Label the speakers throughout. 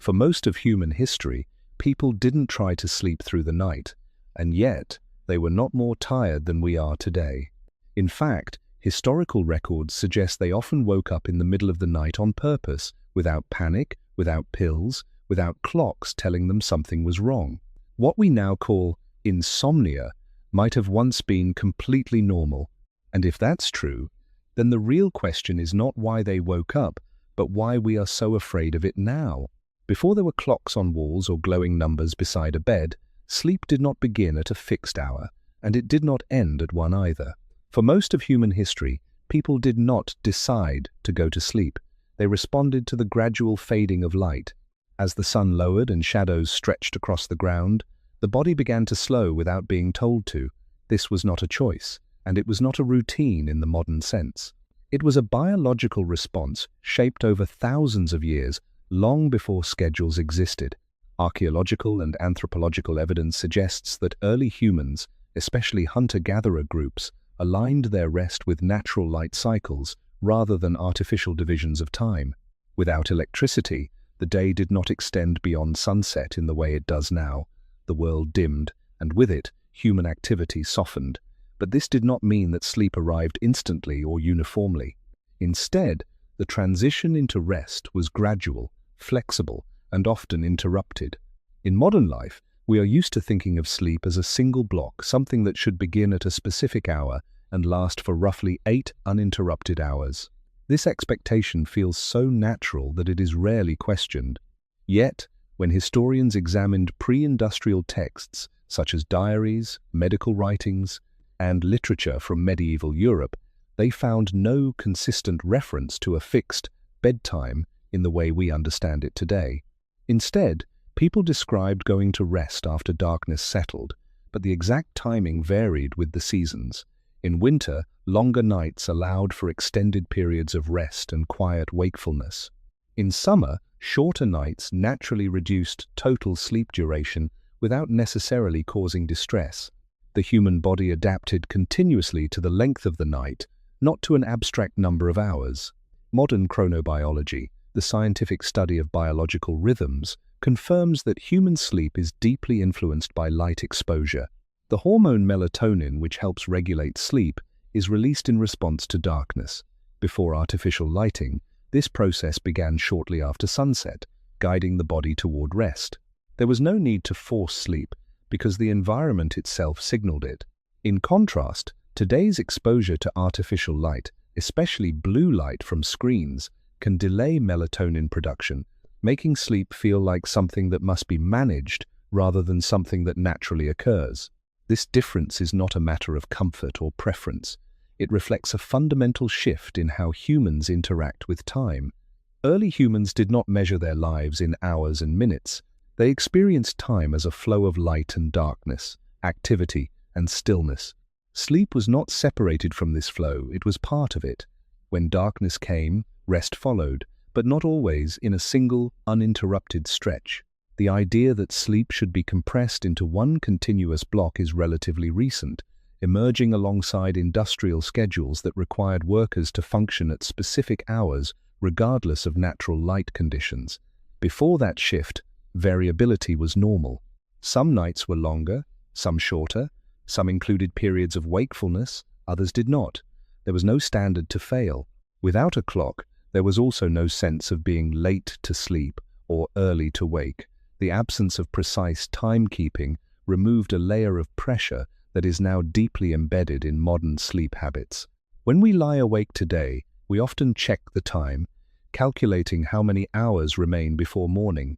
Speaker 1: For most of human history, people didn't try to sleep through the night, and yet they were not more tired than we are today. In fact, historical records suggest they often woke up in the middle of the night on purpose, without panic, without pills, without clocks telling them something was wrong. What we now call insomnia might have once been completely normal, and if that's true, then the real question is not why they woke up, but why we are so afraid of it now. Before there were clocks on walls or glowing numbers beside a bed, sleep did not begin at a fixed hour, and it did not end at one either. For most of human history, people did not decide to go to sleep. They responded to the gradual fading of light. As the sun lowered and shadows stretched across the ground, the body began to slow without being told to. This was not a choice, and it was not a routine in the modern sense. It was a biological response shaped over thousands of years, long before schedules existed. Archaeological and anthropological evidence suggests that early humans, especially hunter-gatherer groups, aligned their rest with natural light cycles rather than artificial divisions of time. Without electricity, the day did not extend beyond sunset in the way it does now. The world dimmed, and with it, human activity softened. But this did not mean that sleep arrived instantly or uniformly. Instead, the transition into rest was gradual, flexible, and often interrupted. In modern life, we are used to thinking of sleep as a single block, something that should begin at a specific hour and last for roughly 8 uninterrupted hours. This expectation feels so natural that it is rarely questioned. Yet, when historians examined pre-industrial texts such as diaries, medical writings, and literature from medieval Europe, they found no consistent reference to a fixed bedtime in the way we understand it today. Instead, people described going to rest after darkness settled, but the exact timing varied with the seasons. In winter, longer nights allowed for extended periods of rest and quiet wakefulness. In summer, shorter nights naturally reduced total sleep duration without necessarily causing distress. The human body adapted continuously to the length of the night, not to an abstract number of hours. Modern chronobiology, the scientific study of biological rhythms, confirms that human sleep is deeply influenced by light exposure. The hormone melatonin, which helps regulate sleep, is released in response to darkness. Before artificial lighting, this process began shortly after sunset, guiding the body toward rest. There was no need to force sleep, because the environment itself signaled it. In contrast, today's exposure to artificial light, especially blue light from screens, can delay melatonin production, making sleep feel like something that must be managed rather than something that naturally occurs. This difference is not a matter of comfort or preference. It reflects a fundamental shift in how humans interact with time. Early humans did not measure their lives in hours and minutes. They experienced time as a flow of light and darkness, activity and stillness. Sleep was not separated from this flow, it was part of it. When darkness came, rest followed, but not always in a single, uninterrupted stretch. The idea that sleep should be compressed into one continuous block is relatively recent, emerging alongside industrial schedules that required workers to function at specific hours regardless of natural light conditions. Before that shift, variability was normal. Some nights were longer, some shorter, some included periods of wakefulness, others did not. There was no standard to fail. Without a clock, there was also no sense of being late to sleep or early to wake. The absence of precise timekeeping removed a layer of pressure that is now deeply embedded in modern sleep habits. When we lie awake today, we often check the time, calculating how many hours remain before morning.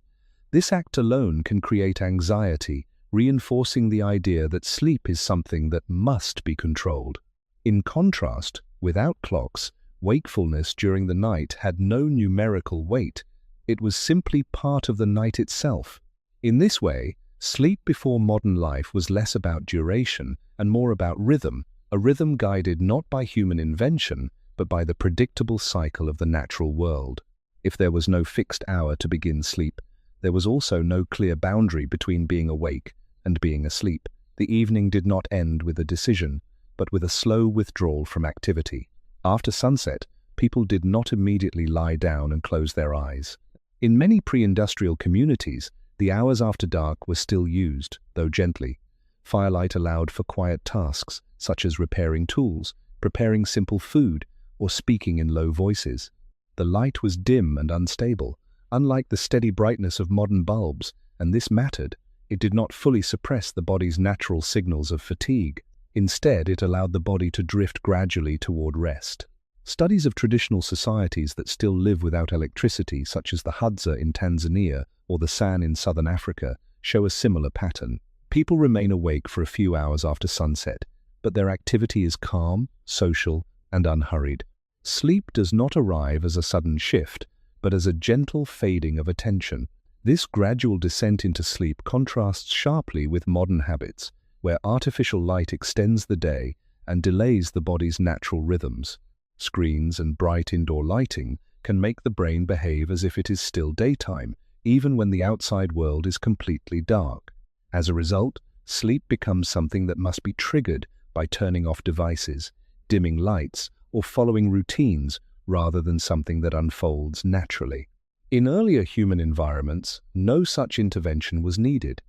Speaker 1: This act alone can create anxiety, reinforcing the idea that sleep is something that must be controlled. In contrast, without clocks, wakefulness during the night had no numerical weight. It was simply part of the night itself. In this way, sleep before modern life was less about duration and more about rhythm, a rhythm guided not by human invention, but by the predictable cycle of the natural world. If there was no fixed hour to begin sleep, there was also no clear boundary between being awake and being asleep. The evening did not end with a decision, but with a slow withdrawal from activity. After sunset, people did not immediately lie down and close their eyes. In many pre-industrial communities, the hours after dark were still used, though gently. Firelight allowed for quiet tasks, such as repairing tools, preparing simple food, or speaking in low voices. The light was dim and unstable, unlike the steady brightness of modern bulbs, and this mattered. It did not fully suppress the body's natural signals of fatigue. Instead, it allowed the body to drift gradually toward rest. Studies of traditional societies that still live without electricity, such as the Hadza in Tanzania or the San in southern Africa, show a similar pattern. People remain awake for a few hours after sunset, but their activity is calm, social, and unhurried. Sleep does not arrive as a sudden shift, but as a gentle fading of attention. This gradual descent into sleep contrasts sharply with modern habits, where artificial light extends the day and delays the body's natural rhythms. Screens and bright indoor lighting can make the brain behave as if it is still daytime, even when the outside world is completely dark. As a result, sleep becomes something that must be triggered by turning off devices, dimming lights, or following routines rather than something that unfolds naturally. In earlier human environments, no such intervention was needed.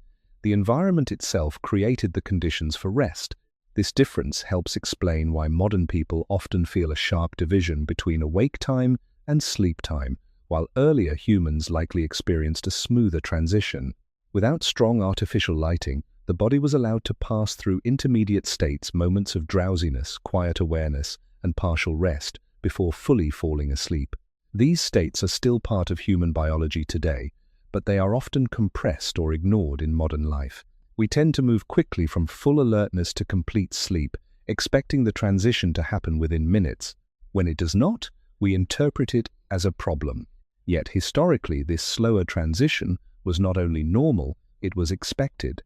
Speaker 1: The environment itself created the conditions for rest. This difference helps explain why modern people often feel a sharp division between awake time and sleep time, while earlier humans likely experienced a smoother transition. Without strong artificial lighting, the body was allowed to pass through intermediate states, moments of drowsiness, quiet awareness, and partial rest, before fully falling asleep. These states are still part of human biology today, but they are often compressed or ignored in modern life. We tend to move quickly from full alertness to complete sleep, expecting the transition to happen within minutes. When it does not, we interpret it as a problem. Yet historically, this slower transition was not only normal, it was expected.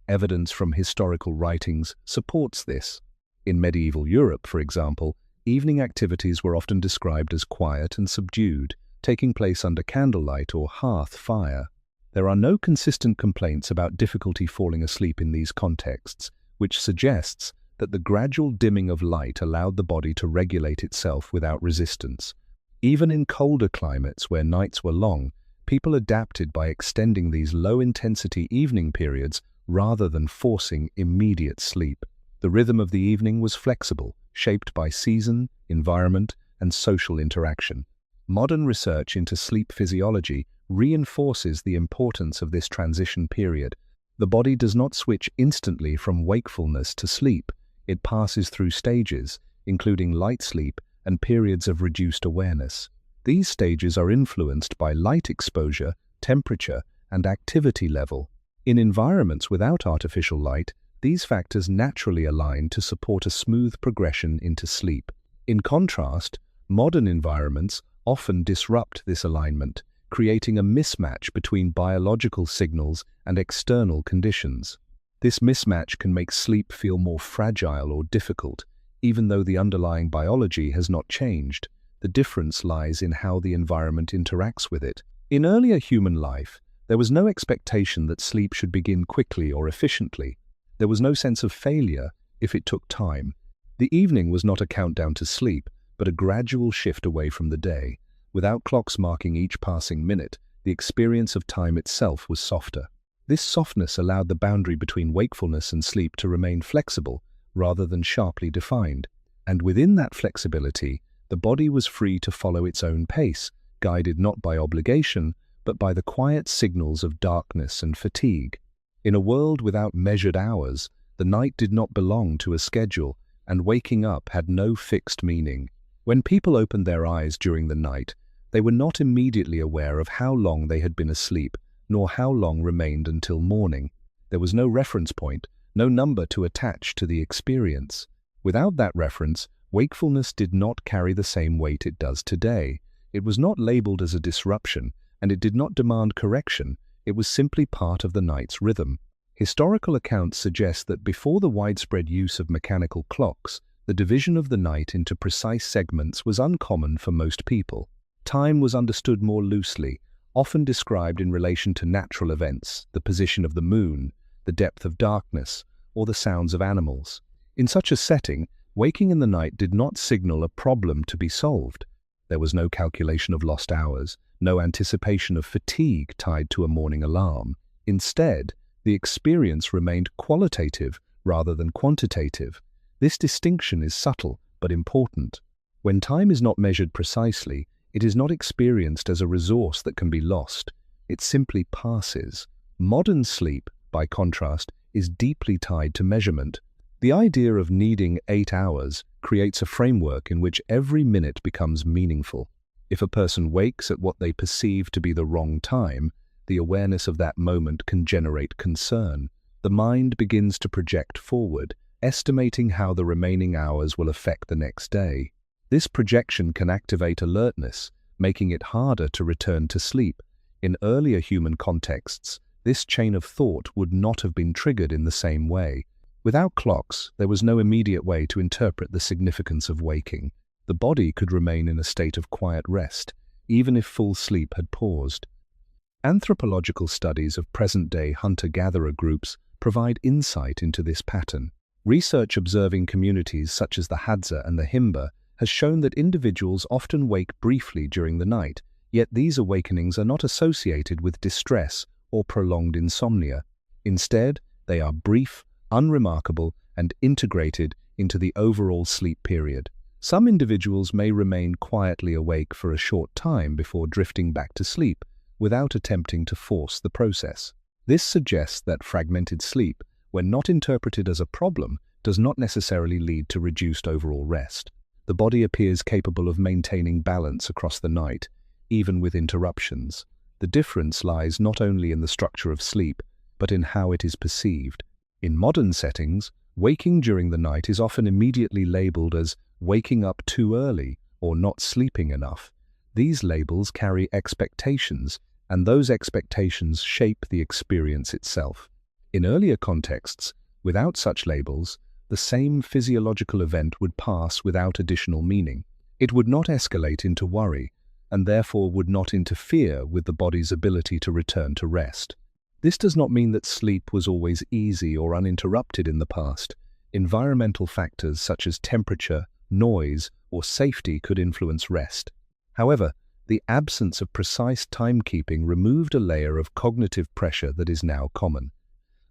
Speaker 1: Evidence from historical writings supports this. In medieval Europe, for example, evening activities were often described as quiet and subdued, taking place under candlelight or hearth fire. There are no consistent complaints about difficulty falling asleep in these contexts, which suggests that the gradual dimming of light allowed the body to regulate itself without resistance. Even in colder climates where nights were long, people adapted by extending these low-intensity evening periods rather than forcing immediate sleep. The rhythm of the evening was flexible, shaped by season, environment, and social interaction. Modern research into sleep physiology reinforces the importance of this transition period. The body does not switch instantly from wakefulness to sleep. It passes through stages, including light sleep and periods of reduced awareness. These stages are influenced by light exposure, temperature, and activity level. In environments without artificial light, these factors naturally align to support a smooth progression into sleep. In contrast, modern environments often disrupt this alignment, creating a mismatch between biological signals and external conditions. This mismatch can make sleep feel more fragile or difficult, even though the underlying biology has not changed. The difference lies in how the environment interacts with it. In earlier human life, there was no expectation that sleep should begin quickly or efficiently. There was no sense of failure if it took time. The evening was not a countdown to sleep, but a gradual shift away from the day. Without clocks marking each passing minute, the experience of time itself was softer. This softness allowed the boundary between wakefulness and sleep to remain flexible rather than sharply defined. And within that flexibility, the body was free to follow its own pace, guided not by obligation, but by the quiet signals of darkness and fatigue. In a world without measured hours, the night did not belong to a schedule, and waking up had no fixed meaning. When people opened their eyes during the night, they were not immediately aware of how long they had been asleep, nor how long remained until morning. There was no reference point, no number to attach to the experience. Without that reference, wakefulness did not carry the same weight it does today. It was not labeled as a disruption, and it did not demand correction. It was simply part of the night's rhythm. Historical accounts suggest that before the widespread use of mechanical clocks, the division of the night into precise segments was uncommon for most people. Time was understood more loosely, often described in relation to natural events, the position of the moon, the depth of darkness, or the sounds of animals. In such a setting, waking in the night did not signal a problem to be solved. There was no calculation of lost hours, no anticipation of fatigue tied to a morning alarm. Instead, the experience remained qualitative rather than quantitative. This distinction is subtle but important. When time is not measured precisely, it is not experienced as a resource that can be lost. It simply passes. Modern sleep, by contrast, is deeply tied to measurement. The idea of needing 8 hours creates a framework in which every minute becomes meaningful. If a person wakes at what they perceive to be the wrong time, the awareness of that moment can generate concern. The mind begins to project forward, estimating how the remaining hours will affect the next day. This projection can activate alertness, making it harder to return to sleep. In earlier human contexts, this chain of thought would not have been triggered in the same way. Without clocks, there was no immediate way to interpret the significance of waking. The body could remain in a state of quiet rest, even if full sleep had paused. Anthropological studies of present-day hunter-gatherer groups provide insight into this pattern. Research observing communities such as the Hadza and the Himba has shown that individuals often wake briefly during the night, yet these awakenings are not associated with distress or prolonged insomnia. Instead, they are brief, unremarkable, and integrated into the overall sleep period. Some individuals may remain quietly awake for a short time before drifting back to sleep, without attempting to force the process. This suggests that fragmented sleep, when not interpreted as a problem, does not necessarily lead to reduced overall rest. The body appears capable of maintaining balance across the night, even with interruptions. The difference lies not only in the structure of sleep, but in how it is perceived. In modern settings, waking during the night is often immediately labeled as waking up too early or not sleeping enough. These labels carry expectations, and those expectations shape the experience itself. In earlier contexts, without such labels, the same physiological event would pass without additional meaning. It would not escalate into worry, and therefore would not interfere with the body's ability to return to rest. This does not mean that sleep was always easy or uninterrupted in the past. Environmental factors such as temperature, noise, or safety could influence rest. However, the absence of precise timekeeping removed a layer of cognitive pressure that is now common.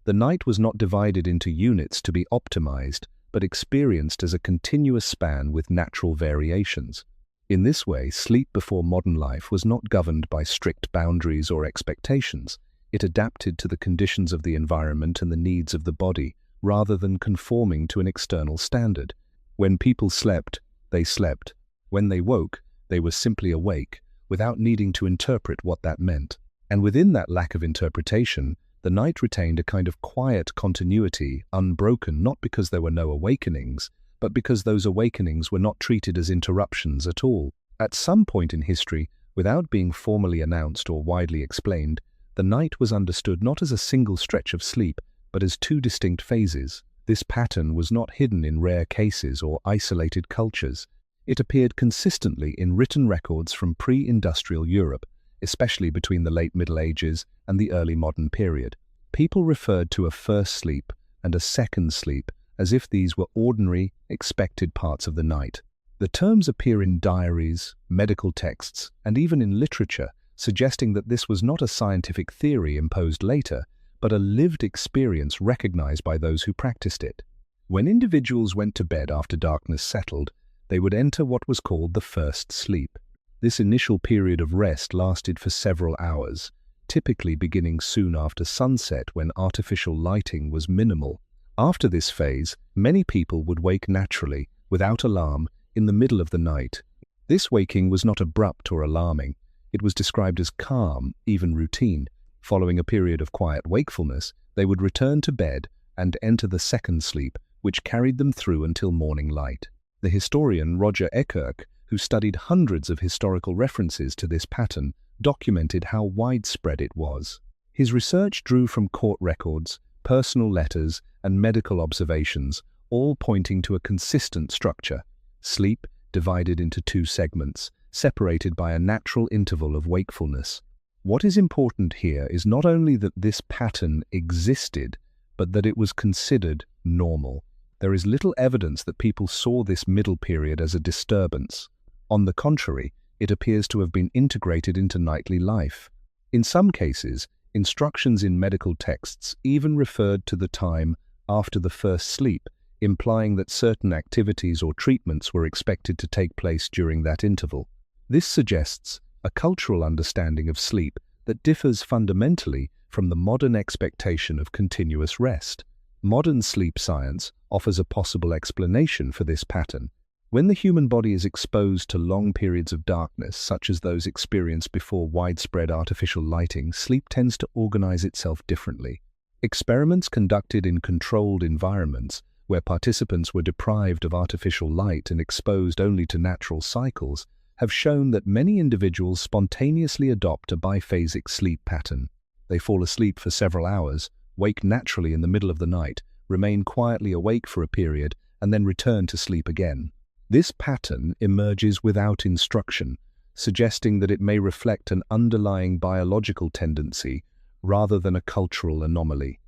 Speaker 1: The night was not divided into units to be optimized, but experienced as a continuous span with natural variations. In this way, sleep before modern life was not governed by strict boundaries or expectations. It adapted to the conditions of the environment and the needs of the body, rather than conforming to an external standard. When people slept, they slept. When they woke, they were simply awake, without needing to interpret what that meant. And within that lack of interpretation, the night retained a kind of quiet continuity, unbroken not because there were no awakenings, but because those awakenings were not treated as interruptions at all. At some point in history, without being formally announced or widely explained, the night was understood not as a single stretch of sleep, but as two distinct phases. This pattern was not hidden in rare cases or isolated cultures. It appeared consistently in written records from pre-industrial Europe, especially between the late Middle Ages and the early modern period. People referred to a first sleep and a second sleep as if these were ordinary, expected parts of the night. The terms appear in diaries, medical texts, and even in literature, suggesting that this was not a scientific theory imposed later, but a lived experience recognized by those who practiced it. When individuals went to bed after darkness settled, they would enter what was called the first sleep. This initial period of rest lasted for several hours, typically beginning soon after sunset when artificial lighting was minimal. After this phase, many people would wake naturally, without alarm, in the middle of the night. This waking was not abrupt or alarming. It was described as calm, even routine. Following a period of quiet wakefulness, they would return to bed and enter the second sleep, which carried them through until morning light. The historian Roger Ekirk, who studied hundreds of historical references to this pattern, documented how widespread it was. His research drew from court records, personal letters, and medical observations, all pointing to a consistent structure. Sleep divided into two segments, separated by a natural interval of wakefulness. What is important here is not only that this pattern existed, but that it was considered normal. There is little evidence that people saw this middle period as a disturbance. On the contrary, it appears to have been integrated into nightly life. In some cases, instructions in medical texts even referred to the time after the first sleep, implying that certain activities or treatments were expected to take place during that interval. This suggests a cultural understanding of sleep that differs fundamentally from the modern expectation of continuous rest. Modern sleep science offers a possible explanation for this pattern. When the human body is exposed to long periods of darkness, such as those experienced before widespread artificial lighting, sleep tends to organize itself differently. Experiments conducted in controlled environments, where participants were deprived of artificial light and exposed only to natural cycles, have shown that many individuals spontaneously adopt a biphasic sleep pattern. They fall asleep for several hours, wake naturally in the middle of the night, remain quietly awake for a period, and then return to sleep again. This pattern emerges without instruction, suggesting that it may reflect an underlying biological tendency rather than a cultural anomaly.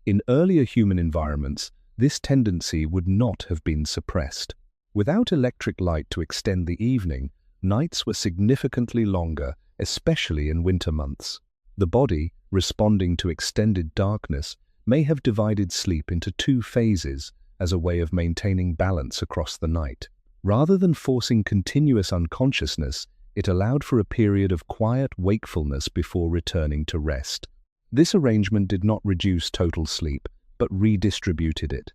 Speaker 1: In earlier human environments, this tendency would not have been suppressed. Without electric light to extend the evening, nights were significantly longer, especially in winter months. The body, responding to extended darkness, may have divided sleep into two phases as a way of maintaining balance across the night. Rather than forcing continuous unconsciousness, it allowed for a period of quiet wakefulness before returning to rest. This arrangement did not reduce total sleep, but redistributed it.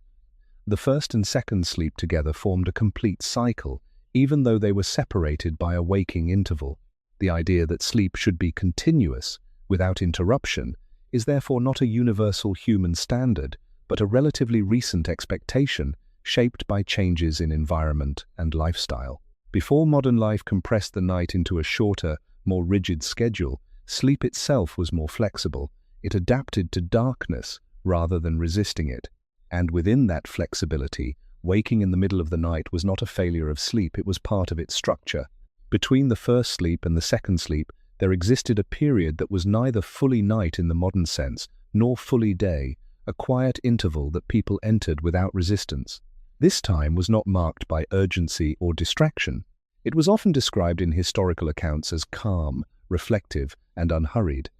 Speaker 1: The first and second sleep together formed a complete cycle, even though they were separated by a waking interval. The idea that sleep should be continuous, without interruption, is therefore not a universal human standard, but a relatively recent expectation shaped by changes in environment and lifestyle. Before modern life compressed the night into a shorter, more rigid schedule, sleep itself was more flexible. It adapted to darkness rather than resisting it. And within that flexibility, waking in the middle of the night was not a failure of sleep, it was part of its structure. Between the first sleep and the second sleep, there existed a period that was neither fully night in the modern sense, nor fully day, a quiet interval that people entered without resistance. This time was not marked by urgency or distraction. It was often described in historical accounts as calm, reflective, and unhurried.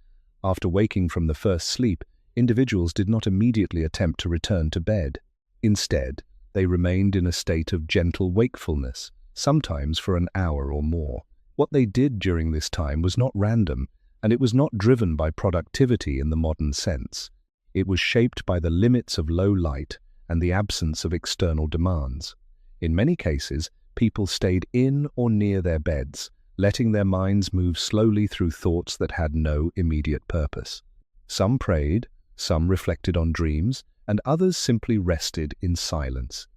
Speaker 1: After waking from the first sleep, individuals did not immediately attempt to return to bed. Instead, they remained in a state of gentle wakefulness, sometimes for an hour or more. What they did during this time was not random, and it was not driven by productivity in the modern sense. It was shaped by the limits of low light and the absence of external demands. In many cases, people stayed in or near their beds, letting their minds move slowly through thoughts that had no immediate purpose. Some prayed, some reflected on dreams, and others simply rested in silence.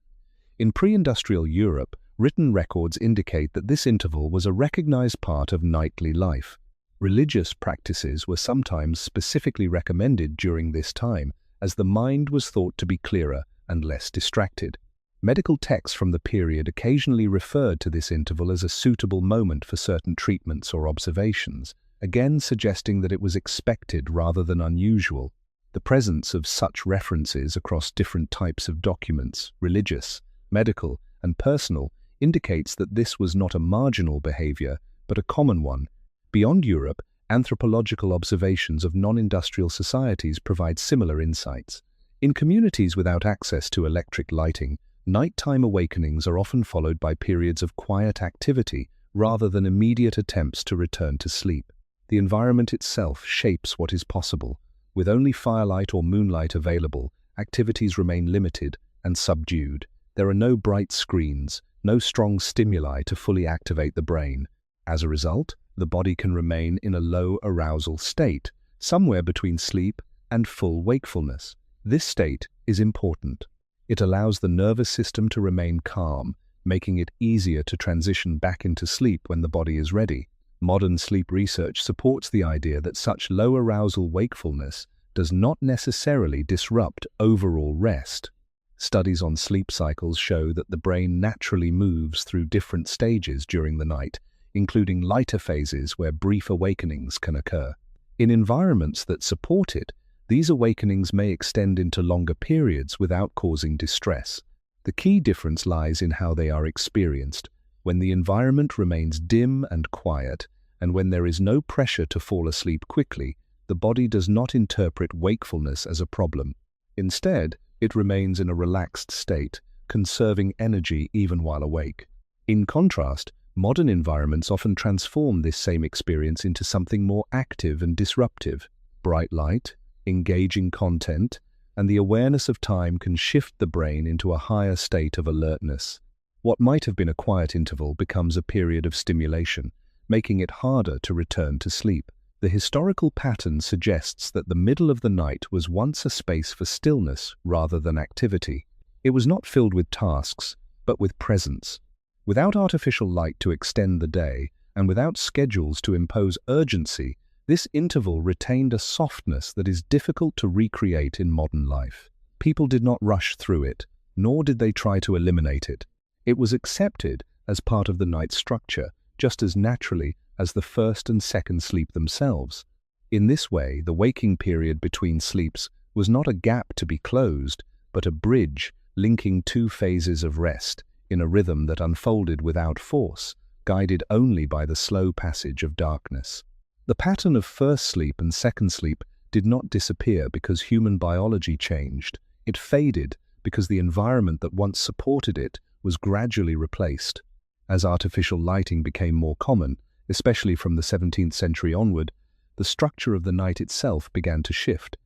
Speaker 1: In pre-industrial Europe, written records indicate that this interval was a recognized part of nightly life. Religious practices were sometimes specifically recommended during this time, as the mind was thought to be clearer and less distracted. Medical texts from the period occasionally referred to this interval as a suitable moment for certain treatments or observations, again suggesting that it was expected rather than unusual. The presence of such references across different types of documents, religious, medical, and personal, indicates that this was not a marginal behavior, but a common one. Beyond Europe, anthropological observations of non-industrial societies provide similar insights. In communities without access to electric lighting, nighttime awakenings are often followed by periods of quiet activity rather than immediate attempts to return to sleep. The environment itself shapes what is possible. With only firelight or moonlight available, activities remain limited and subdued. There are no bright screens, no strong stimuli to fully activate the brain. As a result, the body can remain in a low arousal state, somewhere between sleep and full wakefulness. This state is important. It allows the nervous system to remain calm, making it easier to transition back into sleep when the body is ready. Modern sleep research supports the idea that such low arousal wakefulness does not necessarily disrupt overall rest. Studies on sleep cycles show that the brain naturally moves through different stages during the night, including lighter phases where brief awakenings can occur. In environments that support it, these awakenings may extend into longer periods without causing distress. The key difference lies in how they are experienced. when the environment remains dim and quiet, and when there is no pressure to fall asleep quickly, the body does not interpret wakefulness as a problem. Instead, it remains in a relaxed state, conserving energy even while awake. In contrast, modern environments often transform this same experience into something more active and disruptive. Bright light, engaging content, and the awareness of time can shift the brain into a higher state of alertness. What might have been a quiet interval becomes a period of stimulation, making it harder to return to sleep. The historical pattern suggests that the middle of the night was once a space for stillness rather than activity. It was not filled with tasks, but with presence. Without artificial light to extend the day, and without schedules to impose urgency, this interval retained a softness that is difficult to recreate in modern life. People did not rush through it, nor did they try to eliminate it. It was accepted as part of the night's structure, just as naturally as the first and second sleep themselves. In this way, the waking period between sleeps was not a gap to be closed, but a bridge linking two phases of rest in a rhythm that unfolded without force, guided only by the slow passage of darkness. The pattern of first sleep and second sleep did not disappear because human biology changed. It faded because the environment that once supported it was gradually replaced. As artificial lighting became more common, especially from the 17th century onward, the structure of the night itself began to shift.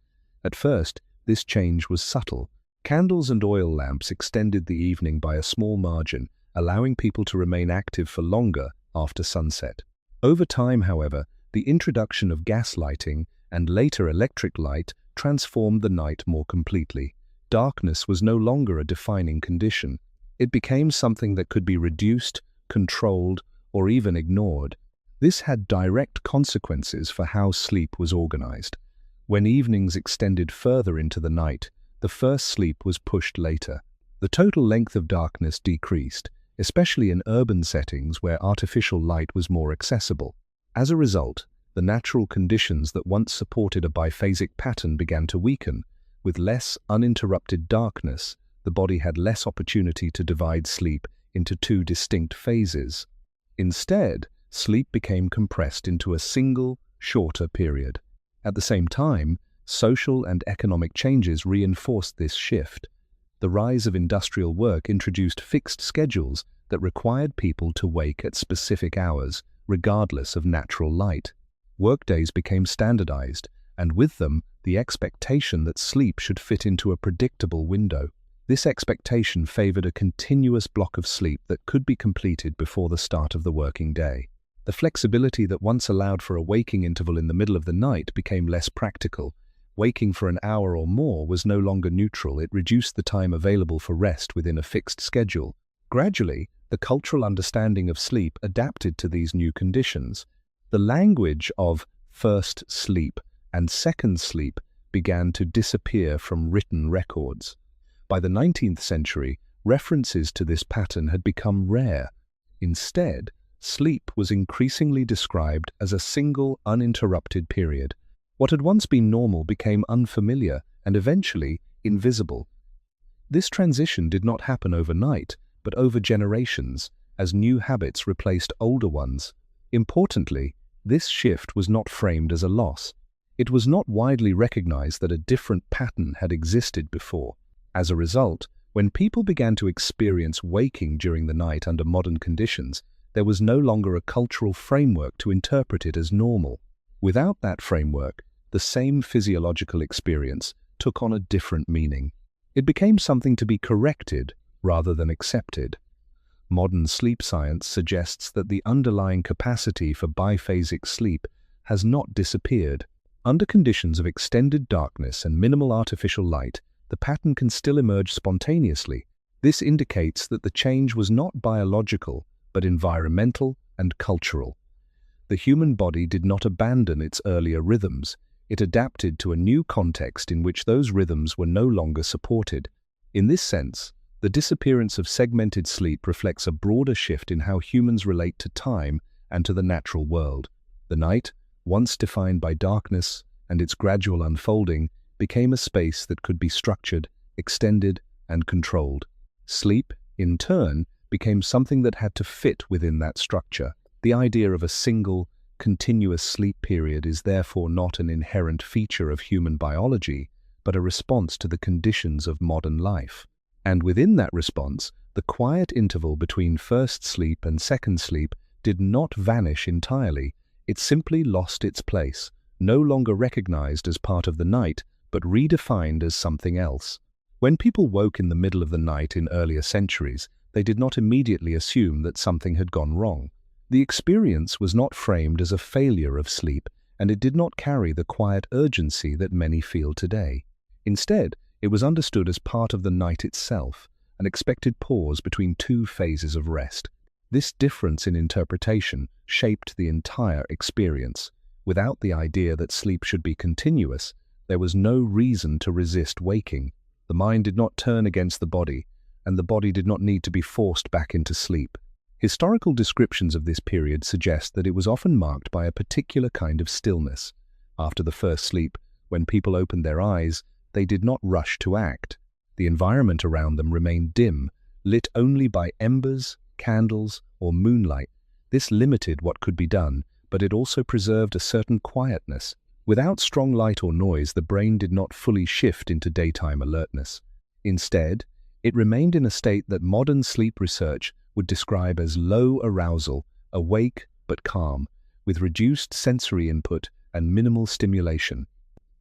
Speaker 1: At first, this change was subtle. Candles and oil lamps extended the evening by a small margin, allowing people to remain active for longer after sunset. Over time, however, the introduction of gas lighting and later electric light transformed the night more completely. Darkness was no longer a defining condition. It became something that could be reduced, controlled, or even ignored. This had direct consequences for how sleep was organized. When evenings extended further into the night, the first sleep was pushed later. The total length of darkness decreased, especially in urban settings where artificial light was more accessible. As a result, the natural conditions that once supported a biphasic pattern began to weaken. With less uninterrupted darkness, the body had less opportunity to divide sleep into two distinct phases. Instead, sleep became compressed into a single, shorter period. At the same time, social and economic changes reinforced this shift. The rise of industrial work introduced fixed schedules that required people to wake at specific hours, regardless of natural light. Workdays became standardized, and with them, the expectation that sleep should fit into a predictable window. This expectation favored a continuous block of sleep that could be completed before the start of the working day. The flexibility that once allowed for a waking interval in the middle of the night became less practical. Waking for an hour or more was no longer neutral. It reduced the time available for rest within a fixed schedule. Gradually, the cultural understanding of sleep adapted to these new conditions. The language of first sleep and second sleep began to disappear from written records. By the 19th century, references to this pattern had become rare. Instead, sleep was increasingly described as a single, uninterrupted period. What had once been normal became unfamiliar and eventually invisible. This transition did not happen overnight, but over generations, as new habits replaced older ones. Importantly, this shift was not framed as a loss. It was not widely recognized that a different pattern had existed before. As a result, when people began to experience waking during the night under modern conditions, there was no longer a cultural framework to interpret it as normal. Without that framework, the same physiological experience took on a different meaning. It became something to be corrected rather than accepted. Modern sleep science suggests that the underlying capacity for biphasic sleep has not disappeared. Under conditions of extended darkness and minimal artificial light, the pattern can still emerge spontaneously. This indicates that the change was not biological, but environmental and cultural. The human body did not abandon its earlier rhythms. It adapted to a new context in which those rhythms were no longer supported. In this sense, the disappearance of segmented sleep reflects a broader shift in how humans relate to time and to the natural world. The night, once defined by darkness and its gradual unfolding, became a space that could be structured, extended, and controlled. Sleep, in turn, became something that had to fit within that structure. The idea of a single, continuous sleep period is therefore not an inherent feature of human biology, but a response to the conditions of modern life. And within that response, the quiet interval between first sleep and second sleep did not vanish entirely. It simply lost its place, no longer recognized as part of the night, but redefined as something else. When people woke in the middle of the night in earlier centuries, they did not immediately assume that something had gone wrong. The experience was not framed as a failure of sleep, and it did not carry the quiet urgency that many feel today. Instead, it was understood as part of the night itself, an expected pause between two phases of rest. This difference in interpretation shaped the entire experience. Without the idea that sleep should be continuous, there was no reason to resist waking. The mind did not turn against the body, and the body did not need to be forced back into sleep. Historical descriptions of this period suggest that it was often marked by a particular kind of stillness. After the first sleep, when people opened their eyes, they did not rush to act. The environment around them remained dim, lit only by embers, candles, or moonlight. This limited what could be done, but it also preserved a certain quietness. Without strong light or noise, the brain did not fully shift into daytime alertness. Instead, it remained in a state that modern sleep research would describe as low arousal, awake but calm, with reduced sensory input and minimal stimulation.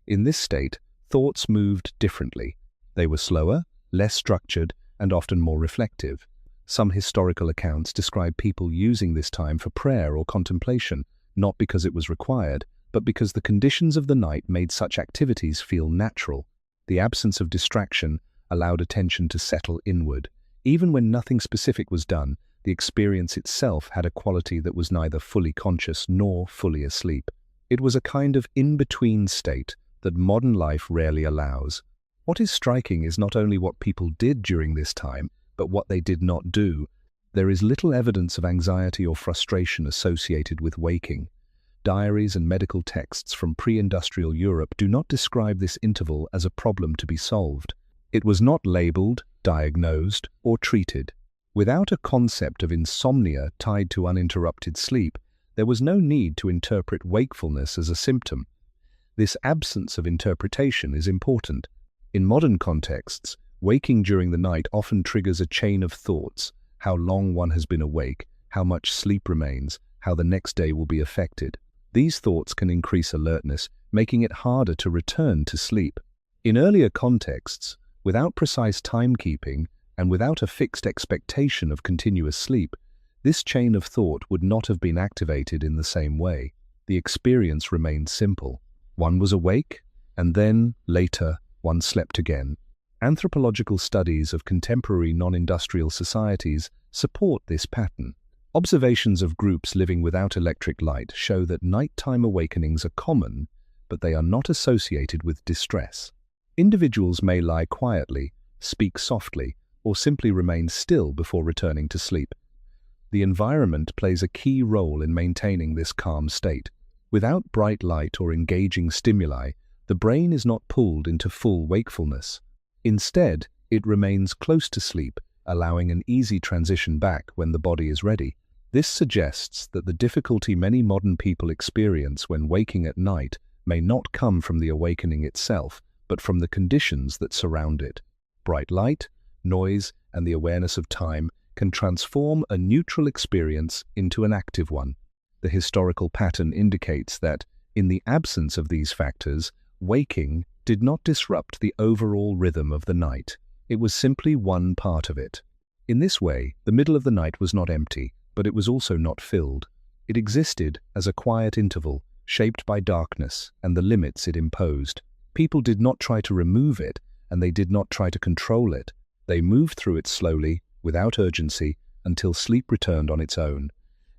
Speaker 1: In this state, thoughts moved differently. They were slower, less structured, and often more reflective. Some historical accounts describe people using this time for prayer or contemplation, not because it was required, but because the conditions of the night made such activities feel natural. The absence of distraction allowed attention to settle inward. Even when nothing specific was done, the experience itself had a quality that was neither fully conscious nor fully asleep. It was a kind of in-between state that modern life rarely allows. What is striking is not only what people did during this time, but what they did not do. There is little evidence of anxiety or frustration associated with waking. Diaries and medical texts from pre-industrial Europe do not describe this interval as a problem to be solved. It was not labeled, diagnosed, or treated. Without a concept of insomnia tied to uninterrupted sleep, there was no need to interpret wakefulness as a symptom. This absence of interpretation is important. In modern contexts, waking during the night often triggers a chain of thoughts: how long one has been awake, how much sleep remains, how the next day will be affected. These thoughts can increase alertness, making it harder to return to sleep. In earlier contexts, without precise timekeeping and without a fixed expectation of continuous sleep, this chain of thought would not have been activated in the same way. The experience remained simple. One was awake, and then, later, one slept again. Anthropological studies of contemporary non-industrial societies support this pattern. Observations of groups living without electric light show that nighttime awakenings are common, but they are not associated with distress. Individuals may lie quietly, speak softly, or simply remain still before returning to sleep. The environment plays a key role in maintaining this calm state. Without bright light or engaging stimuli, the brain is not pulled into full wakefulness. Instead, it remains close to sleep, allowing an easy transition back when the body is ready. This suggests that the difficulty many modern people experience when waking at night may not come from the awakening itself, but from the conditions that surround it. Bright light, noise, and the awareness of time can transform a neutral experience into an active one. The historical pattern indicates that, in the absence of these factors, waking did not disrupt the overall rhythm of the night. It was simply one part of it. In this way, the middle of the night was not empty, but it was also not filled. It existed as a quiet interval, shaped by darkness and the limits it imposed. People did not try to remove it, and they did not try to control it. They moved through it slowly, without urgency, until sleep returned on its own.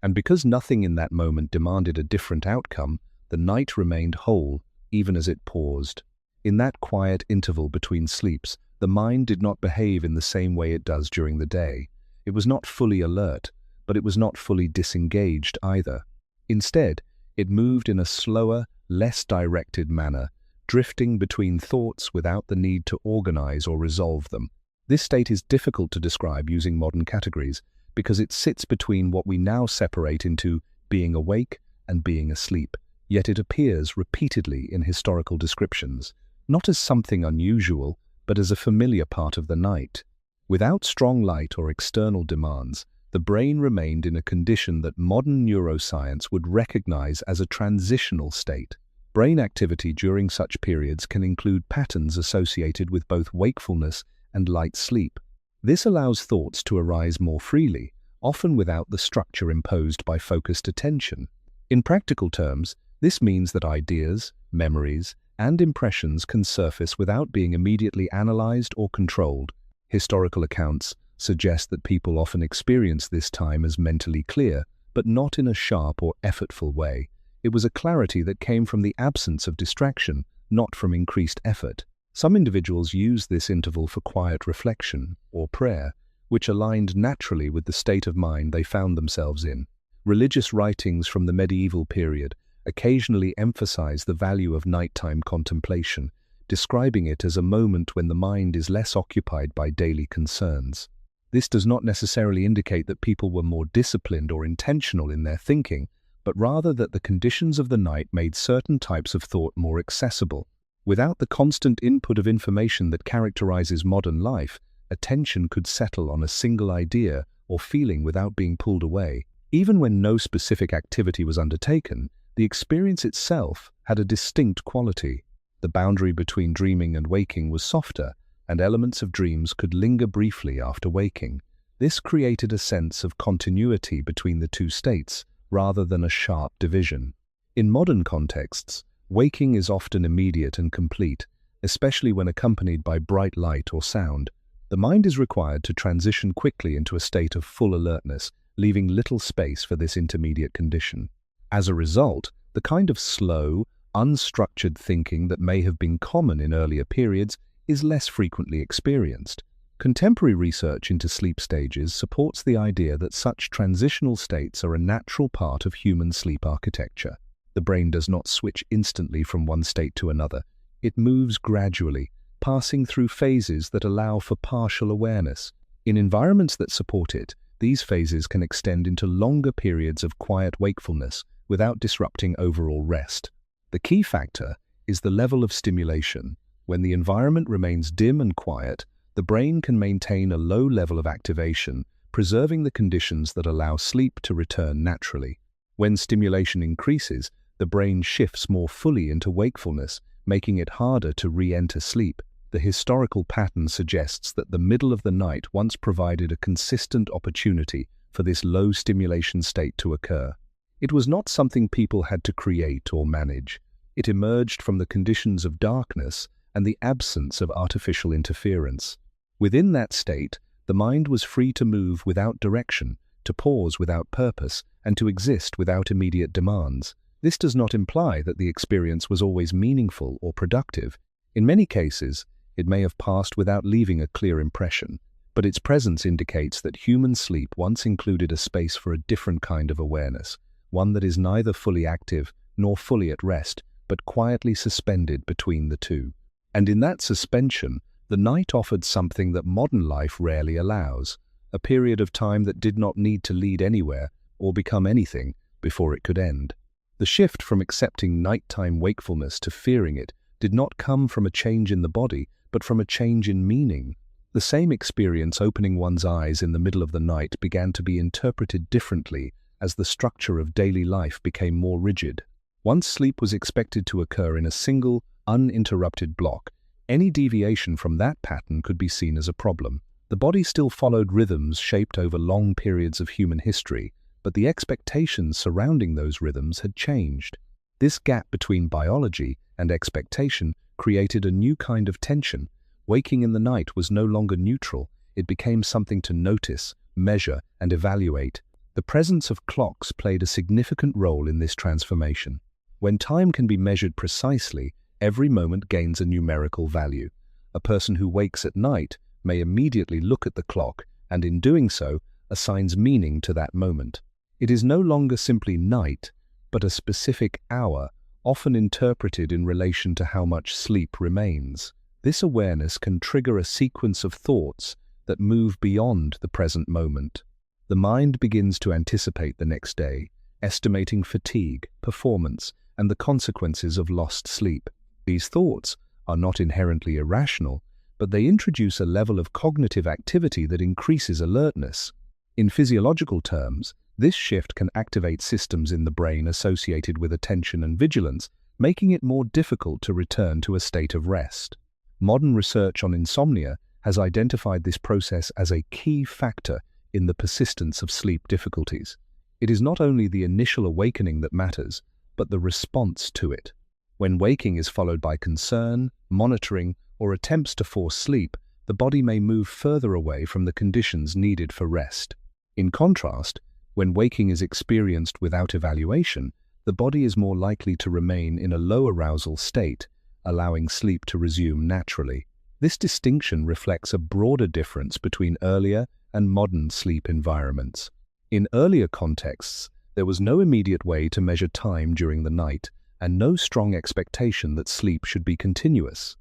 Speaker 1: And because nothing in that moment demanded a different outcome, the night remained whole, even as it paused. In that quiet interval between sleeps, the mind did not behave in the same way it does during the day. It was not fully alert, but it was not fully disengaged either. Instead, it moved in a slower, less directed manner, drifting between thoughts without the need to organize or resolve them. This state is difficult to describe using modern categories. because it sits between what we now separate into being awake and being asleep, yet it appears repeatedly in historical descriptions, not as something unusual, but as a familiar part of the night. Without strong light or external demands, the brain remained in a condition that modern neuroscience would recognize as a transitional state. Brain activity during such periods can include patterns associated with both wakefulness and light sleep. This allows thoughts to arise more freely, often without the structure imposed by focused attention. In practical terms, this means that ideas, memories, and impressions can surface without being immediately analyzed or controlled. Historical accounts suggest that people often experience this time as mentally clear, but not in a sharp or effortful way. It was a clarity that came from the absence of distraction, not from increased effort. Some individuals used this interval for quiet reflection or prayer, which aligned naturally with the state of mind they found themselves in. Religious writings from the medieval period occasionally emphasize the value of nighttime contemplation, describing it as a moment when the mind is less occupied by daily concerns. This does not necessarily indicate that people were more disciplined or intentional in their thinking, but rather that the conditions of the night made certain types of thought more accessible. Without the constant input of information that characterizes modern life, attention could settle on a single idea or feeling without being pulled away. Even when no specific activity was undertaken, the experience itself had a distinct quality. The boundary between dreaming and waking was softer, and elements of dreams could linger briefly after waking. This created a sense of continuity between the two states, rather than a sharp division. In modern contexts, waking is often immediate and complete, especially when accompanied by bright light or sound. The mind is required to transition quickly into a state of full alertness, leaving little space for this intermediate condition. As a result, the kind of slow, unstructured thinking that may have been common in earlier periods is less frequently experienced. Contemporary research into sleep stages supports the idea that such transitional states are a natural part of human sleep architecture. The brain does not switch instantly from one state to another. It moves gradually, passing through phases that allow for partial awareness. In environments that support it, these phases can extend into longer periods of quiet wakefulness without disrupting overall rest. The key factor is the level of stimulation. When the environment remains dim and quiet, the brain can maintain a low level of activation, preserving the conditions that allow sleep to return naturally. When stimulation increases, the brain shifts more fully into wakefulness, making it harder to re-enter sleep. The historical pattern suggests that the middle of the night once provided a consistent opportunity for this low stimulation state to occur. It was not something people had to create or manage. It emerged from the conditions of darkness and the absence of artificial interference. Within that state, the mind was free to move without direction, to pause without purpose, and to exist without immediate demands. This does not imply that the experience was always meaningful or productive. In many cases, it may have passed without leaving a clear impression, but its presence indicates that human sleep once included a space for a different kind of awareness, one that is neither fully active nor fully at rest, but quietly suspended between the two. And in that suspension, the night offered something that modern life rarely allows, a period of time that did not need to lead anywhere or become anything before it could end. The shift from accepting nighttime wakefulness to fearing it did not come from a change in the body, but from a change in meaning. The same experience opening one's eyes in the middle of the night began to be interpreted differently as the structure of daily life became more rigid. Once sleep was expected to occur in a single, uninterrupted block, any deviation from that pattern could be seen as a problem. The body still followed rhythms shaped over long periods of human history, but the expectations surrounding those rhythms had changed. This gap between biology and expectation created a new kind of tension. Waking in the night was no longer neutral. It became something to notice, measure, and evaluate. The presence of clocks played a significant role in this transformation. When time can be measured precisely, every moment gains a numerical value. A person who wakes at night may immediately look at the clock and, in doing so, assigns meaning to that moment. It is no longer simply night, but a specific hour, often interpreted in relation to how much sleep remains. This awareness can trigger a sequence of thoughts that move beyond the present moment. The mind begins to anticipate the next day, estimating fatigue, performance, and the consequences of lost sleep. These thoughts are not inherently irrational, but they introduce a level of cognitive activity that increases alertness. In physiological terms, this shift can activate systems in the brain associated with attention and vigilance, making it more difficult to return to a state of rest. Modern research on insomnia has identified this process as a key factor in the persistence of sleep difficulties. It is not only the initial awakening that matters, but the response to it. When waking is followed by concern, monitoring, or attempts to force sleep, the body may move further away from the conditions needed for rest. In contrast, when waking is experienced without evaluation, the body is more likely to remain in a low arousal state, allowing sleep to resume naturally. This distinction reflects a broader difference between earlier and modern sleep environments. In earlier contexts, there was no immediate way to measure time during the night, and no strong expectation that sleep should be continuous.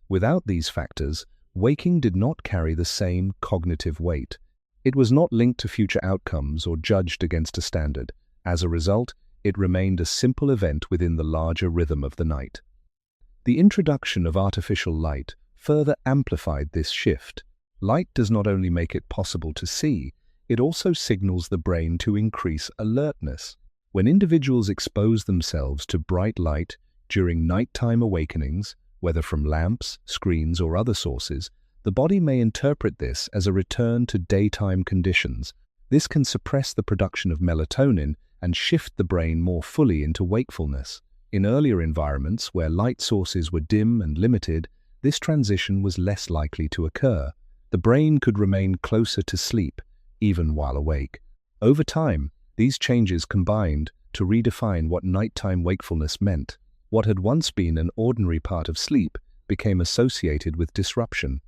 Speaker 1: Without these factors, waking did not carry the same cognitive weight. It was not linked to future outcomes or judged against a standard. As a result, it remained a simple event within the larger rhythm of the night. The introduction of artificial light further amplified this shift. Light does not only make it possible to see, it also signals the brain to increase alertness. When individuals expose themselves to bright light during nighttime awakenings, whether from lamps, screens, or other sources, the body may interpret this as a return to daytime conditions. This can suppress the production of melatonin and shift the brain more fully into wakefulness. In earlier environments where light sources were dim and limited, this transition was less likely to occur. The brain could remain closer to sleep, even while awake. Over time, these changes combined to redefine what nighttime wakefulness meant. What had once been an ordinary part of sleep became associated with disruption.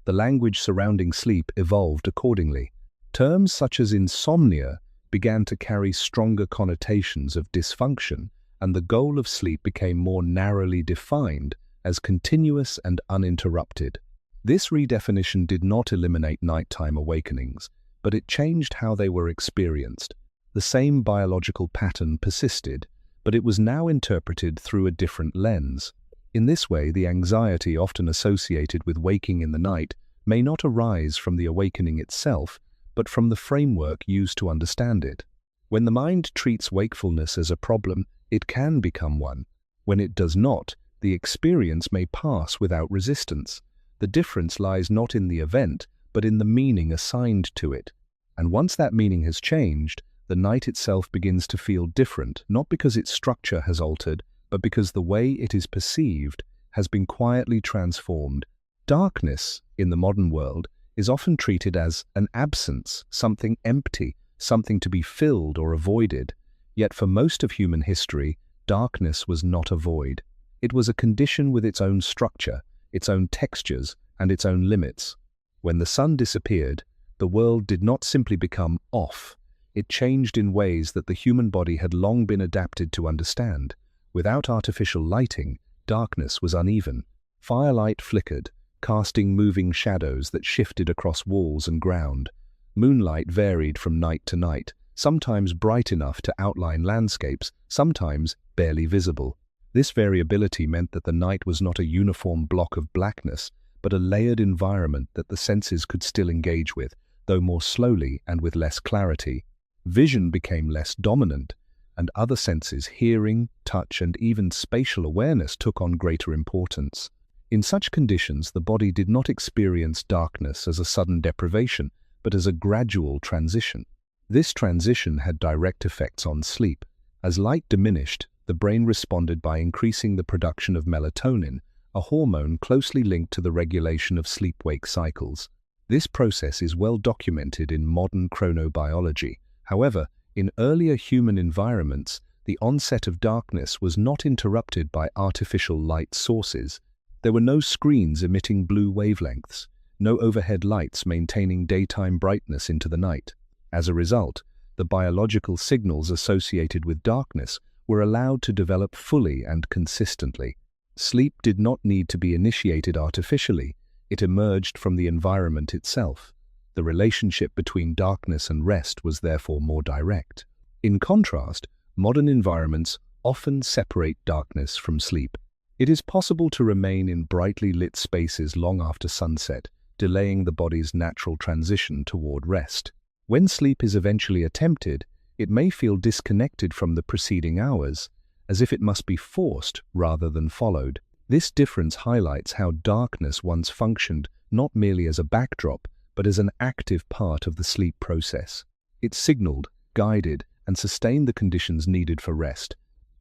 Speaker 1: The language surrounding sleep evolved accordingly. Terms such as insomnia began to carry stronger connotations of dysfunction, and the goal of sleep became more narrowly defined as continuous and uninterrupted. This redefinition did not eliminate nighttime awakenings, but it changed how they were experienced. The same biological pattern persisted, but it was now interpreted through a different lens. In this way, the anxiety often associated with waking in the night may not arise from the awakening itself, but from the framework used to understand it. When the mind treats wakefulness as a problem, it can become one. When it does not, the experience may pass without resistance. The difference lies not in the event, but in the meaning assigned to it. And once that meaning has changed, the night itself begins to feel different, not because its structure has altered, but because the way it is perceived has been quietly transformed. Darkness, in the modern world, is often treated as an absence, something empty, something to be filled or avoided. Yet for most of human history, darkness was not a void. It was a condition with its own structure, its own textures, and its own limits. When the sun disappeared, the world did not simply become off. It changed in ways that the human body had long been adapted to understand. Without artificial lighting, darkness was uneven. Firelight flickered, casting moving shadows that shifted across walls and ground. Moonlight varied from night to night, sometimes bright enough to outline landscapes, sometimes barely visible. This variability meant that the night was not a uniform block of blackness, but a layered environment that the senses could still engage with, though more slowly and with less clarity. Vision became less dominant, and other senses, hearing, touch, and even spatial awareness, took on greater importance. In such conditions, the body did not experience darkness as a sudden deprivation, but as a gradual transition. This transition had direct effects on sleep. As light diminished, the brain responded by increasing the production of melatonin, a hormone closely linked to the regulation of sleep-wake cycles. This process is well documented in modern chronobiology. However, in earlier human environments, the onset of darkness was not interrupted by artificial light sources. There were no screens emitting blue wavelengths, no overhead lights maintaining daytime brightness into the night. As a result, the biological signals associated with darkness were allowed to develop fully and consistently. Sleep did not need to be initiated artificially, it emerged from the environment itself. The relationship between darkness and rest was therefore more direct. In contrast, modern environments often separate darkness from sleep. It is possible to remain in brightly lit spaces long after sunset, delaying the body's natural transition toward rest. When sleep is eventually attempted, it may feel disconnected from the preceding hours, as if it must be forced rather than followed. This difference highlights how darkness once functioned not merely as a backdrop, but as an active part of the sleep process. It signaled, guided, and sustained the conditions needed for rest.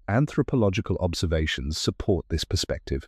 Speaker 1: Anthropological observations support this perspective.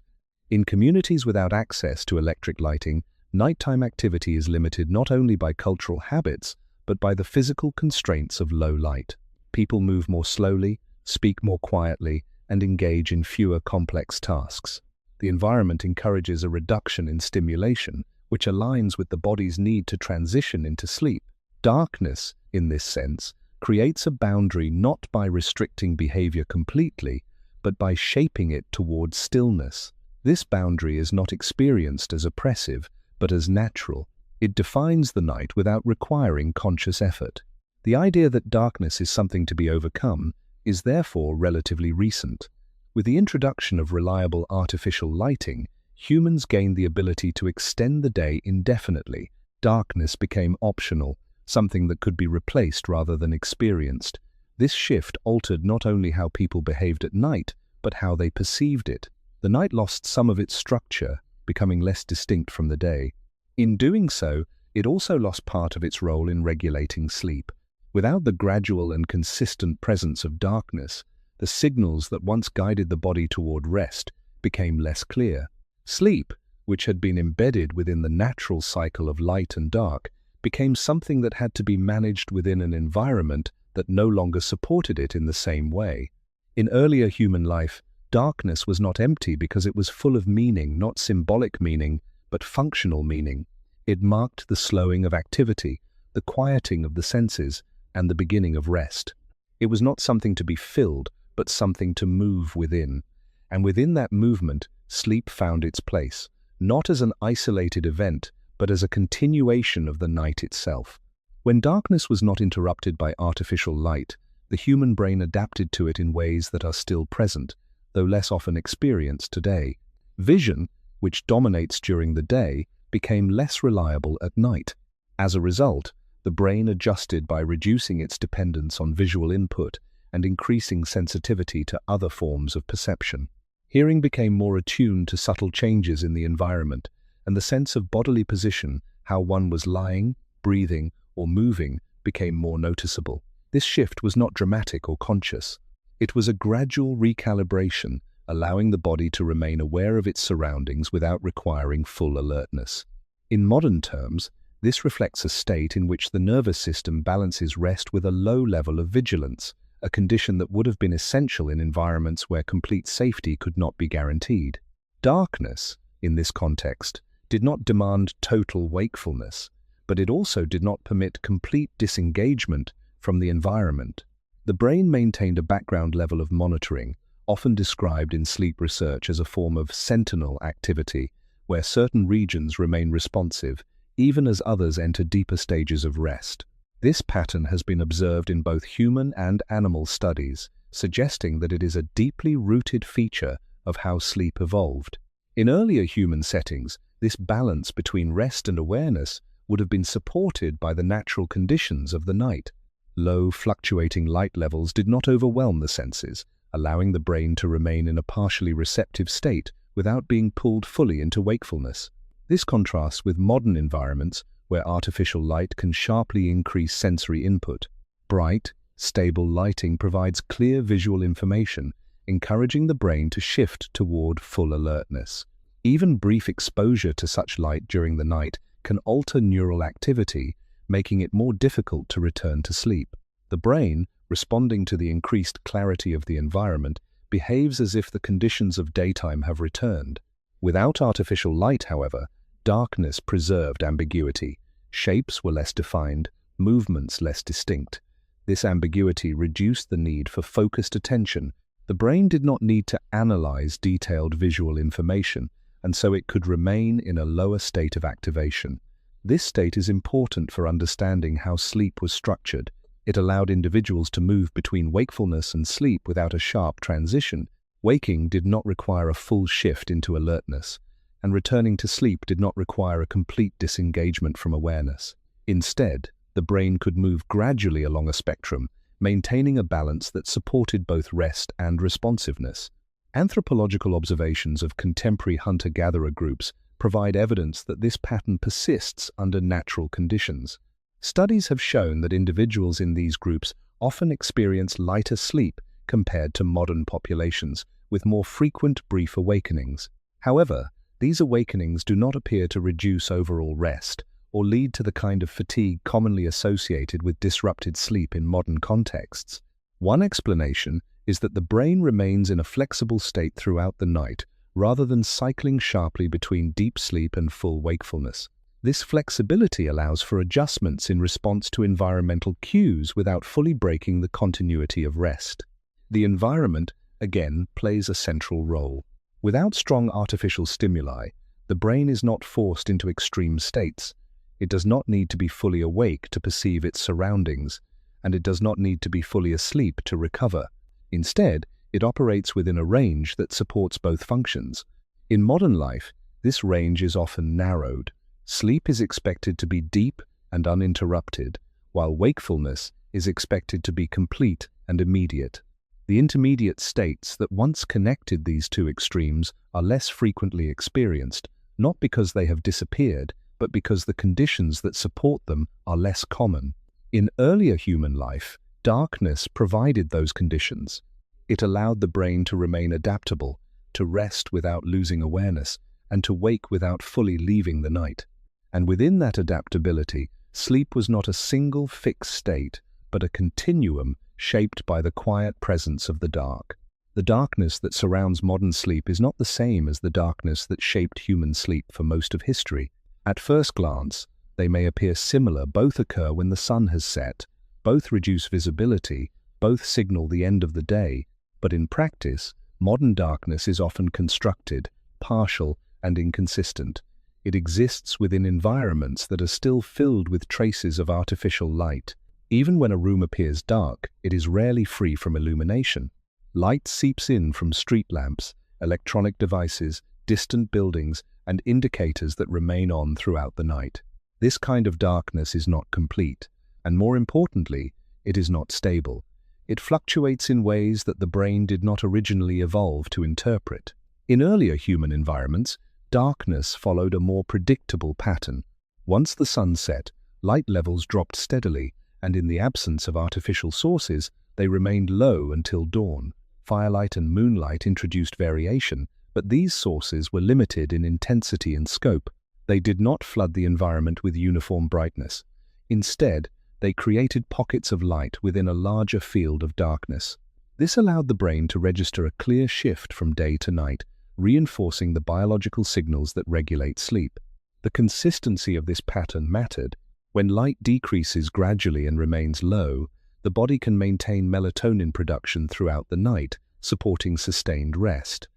Speaker 1: In communities without access to electric lighting, nighttime activity is limited not only by cultural habits, but by the physical constraints of low light. People move more slowly, speak more quietly, and engage in fewer complex tasks. The environment encourages a reduction in stimulation, which aligns with the body's need to transition into sleep. Darkness, in this sense, creates a boundary not by restricting behavior completely, but by shaping it towards stillness. This boundary is not experienced as oppressive, but as natural. It defines the night without requiring conscious effort. The idea that darkness is something to be overcome is therefore relatively recent. With the introduction of reliable artificial lighting, humans gained the ability to extend the day indefinitely. Darkness became optional, something that could be replaced rather than experienced. This shift altered not only how people behaved at night, but how they perceived it. The night lost some of its structure, becoming less distinct from the day. In doing so, it also lost part of its role in regulating sleep. Without the gradual and consistent presence of darkness, the signals that once guided the body toward rest became less clear. Sleep, which had been embedded within the natural cycle of light and dark, became something that had to be managed within an environment that no longer supported it in the same way. In earlier human life, darkness was not empty because it was full of meaning, not symbolic meaning, but functional meaning. It marked the slowing of activity, the quieting of the senses, and the beginning of rest. It was not something to be filled, but something to move within. And within that movement, sleep found its place, not as an isolated event, but as a continuation of the night itself. When darkness was not interrupted by artificial light, the human brain adapted to it in ways that are still present, though less often experienced today. Vision, which dominates during the day, became less reliable at night. As a result, the brain adjusted by reducing its dependence on visual input and increasing sensitivity to other forms of perception. Hearing became more attuned to subtle changes in the environment, and the sense of bodily position, how one was lying, breathing, or moving, became more noticeable. This shift was not dramatic or conscious. It was a gradual recalibration, allowing the body to remain aware of its surroundings without requiring full alertness. In modern terms, this reflects a state in which the nervous system balances rest with a low level of vigilance, a condition that would have been essential in environments where complete safety could not be guaranteed. Darkness, in this context, did not demand total wakefulness, but it also did not permit complete disengagement from the environment. The brain maintained a background level of monitoring, often described in sleep research as a form of sentinel activity, where certain regions remain responsive, even as others enter deeper stages of rest. This pattern has been observed in both human and animal studies, suggesting that it is a deeply rooted feature of how sleep evolved. In earlier human settings, this balance between rest and awareness would have been supported by the natural conditions of the night. Low, fluctuating light levels did not overwhelm the senses, allowing the brain to remain in a partially receptive state without being pulled fully into wakefulness. This contrasts with modern environments where artificial light can sharply increase sensory input. Bright, stable lighting provides clear visual information, encouraging the brain to shift toward full alertness. Even brief exposure to such light during the night can alter neural activity, making it more difficult to return to sleep. The brain, responding to the increased clarity of the environment, behaves as if the conditions of daytime have returned. Without artificial light, however, darkness preserved ambiguity. Shapes were less defined, movements less distinct. This ambiguity reduced the need for focused attention. The brain did not need to analyze detailed visual information, and so it could remain in a lower state of activation. This state is important for understanding how sleep was structured. It allowed individuals to move between wakefulness and sleep without a sharp transition. Waking did not require a full shift into alertness, and returning to sleep did not require a complete disengagement from awareness. Instead, the brain could move gradually along a spectrum, maintaining a balance that supported both rest and responsiveness. Anthropological observations of contemporary hunter-gatherer groups provide evidence that this pattern persists under natural conditions. Studies have shown that individuals in these groups often experience lighter sleep compared to modern populations, with more frequent brief awakenings. However, these awakenings do not appear to reduce overall rest or lead to the kind of fatigue commonly associated with disrupted sleep in modern contexts. One explanation is that the brain remains in a flexible state throughout the night, rather than cycling sharply between deep sleep and full wakefulness. This flexibility allows for adjustments in response to environmental cues without fully breaking the continuity of rest. The environment, again, plays a central role. Without strong artificial stimuli, the brain is not forced into extreme states. It does not need to be fully awake to perceive its surroundings, and it does not need to be fully asleep to recover. Instead, it operates within a range that supports both functions. In modern life, this range is often narrowed. Sleep is expected to be deep and uninterrupted, while wakefulness is expected to be complete and immediate. The intermediate states that once connected these two extremes are less frequently experienced, not because they have disappeared, but because the conditions that support them are less common. In earlier human life, darkness provided those conditions. It allowed the brain to remain adaptable, to rest without losing awareness, and to wake without fully leaving the night. And within that adaptability, sleep was not a single fixed state, but a continuum shaped by the quiet presence of the dark. The darkness that surrounds modern sleep is not the same as the darkness that shaped human sleep for most of history. At first glance, they may appear similar. Both occur when the sun has set, both reduce visibility, both signal the end of the day, but in practice, modern darkness is often constructed, partial, and inconsistent. It exists within environments that are still filled with traces of artificial light. Even when a room appears dark, it is rarely free from illumination. Light seeps in from street lamps, electronic devices, distant buildings, and indicators that remain on throughout the night. This kind of darkness is not complete, and more importantly, it is not stable. It fluctuates in ways that the brain did not originally evolve to interpret. In earlier human environments, darkness followed a more predictable pattern. Once the sun set, light levels dropped steadily, and in the absence of artificial sources, they remained low until dawn. Firelight and moonlight introduced variation, but these sources were limited in intensity and scope. They did not flood the environment with uniform brightness. Instead, they created pockets of light within a larger field of darkness. This allowed the brain to register a clear shift from day to night, reinforcing the biological signals that regulate sleep. The consistency of this pattern mattered. When light decreases gradually and remains low, the body can maintain melatonin production throughout the night, supporting sustained rest.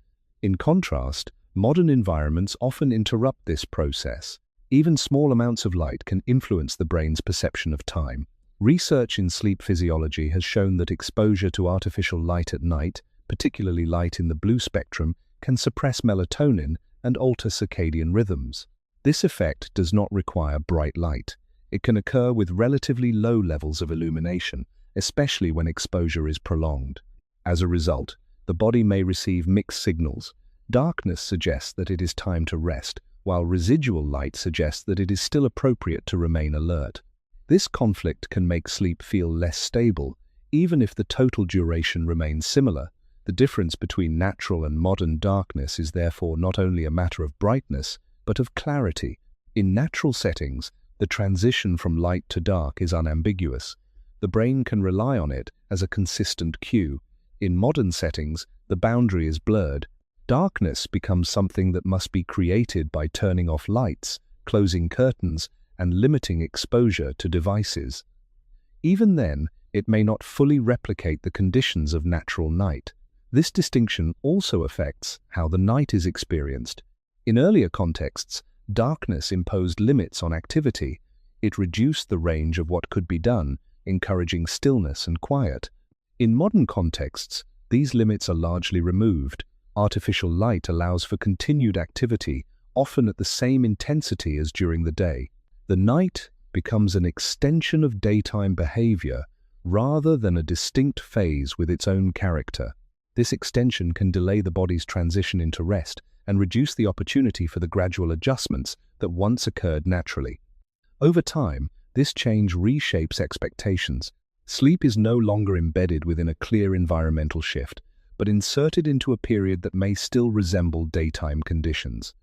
Speaker 1: In contrast, modern environments often interrupt this process. Even small amounts of light can influence the brain's perception of time. Research in sleep physiology has shown that exposure to artificial light at night, particularly light in the blue spectrum, can suppress melatonin and alter circadian rhythms. This effect does not require bright light. It can occur with relatively low levels of illumination, especially when exposure is prolonged. As a result, the body may receive mixed signals. Darkness suggests that it is time to rest, while residual light suggests that it is still appropriate to remain alert. This conflict can make sleep feel less stable, even if the total duration remains similar. The difference between natural and modern darkness is therefore not only a matter of brightness, but of clarity. In natural settings, the transition from light to dark is unambiguous. The brain can rely on it as a consistent cue. In modern settings, the boundary is blurred. Darkness becomes something that must be created by turning off lights, closing curtains, and limiting exposure to devices. Even then, it may not fully replicate the conditions of natural night. This distinction also affects how the night is experienced. In earlier contexts, darkness imposed limits on activity. It reduced the range of what could be done, encouraging stillness and quiet. In modern contexts, these limits are largely removed. Artificial light allows for continued activity, often at the same intensity as during the day. The night becomes an extension of daytime behavior rather than a distinct phase with its own character. This extension can delay the body's transition into rest and reduce the opportunity for the gradual adjustments that once occurred naturally. Over time, this change reshapes expectations. Sleep is no longer embedded within a clear environmental shift, but inserted into a period that may still resemble daytime conditions.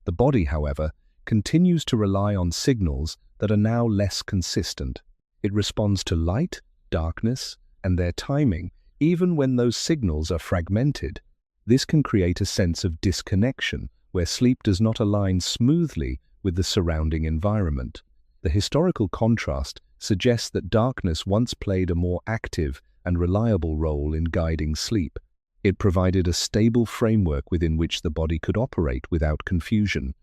Speaker 1: The body, however, continues to rely on signals that are now less consistent. It responds to light, darkness, and their timing, even when those signals are fragmented. This can create a sense of disconnection, where sleep does not align smoothly with the surrounding environment. The historical contrast suggests that darkness once played a more active and reliable role in guiding sleep. It provided a stable framework within which the body could operate without confusion.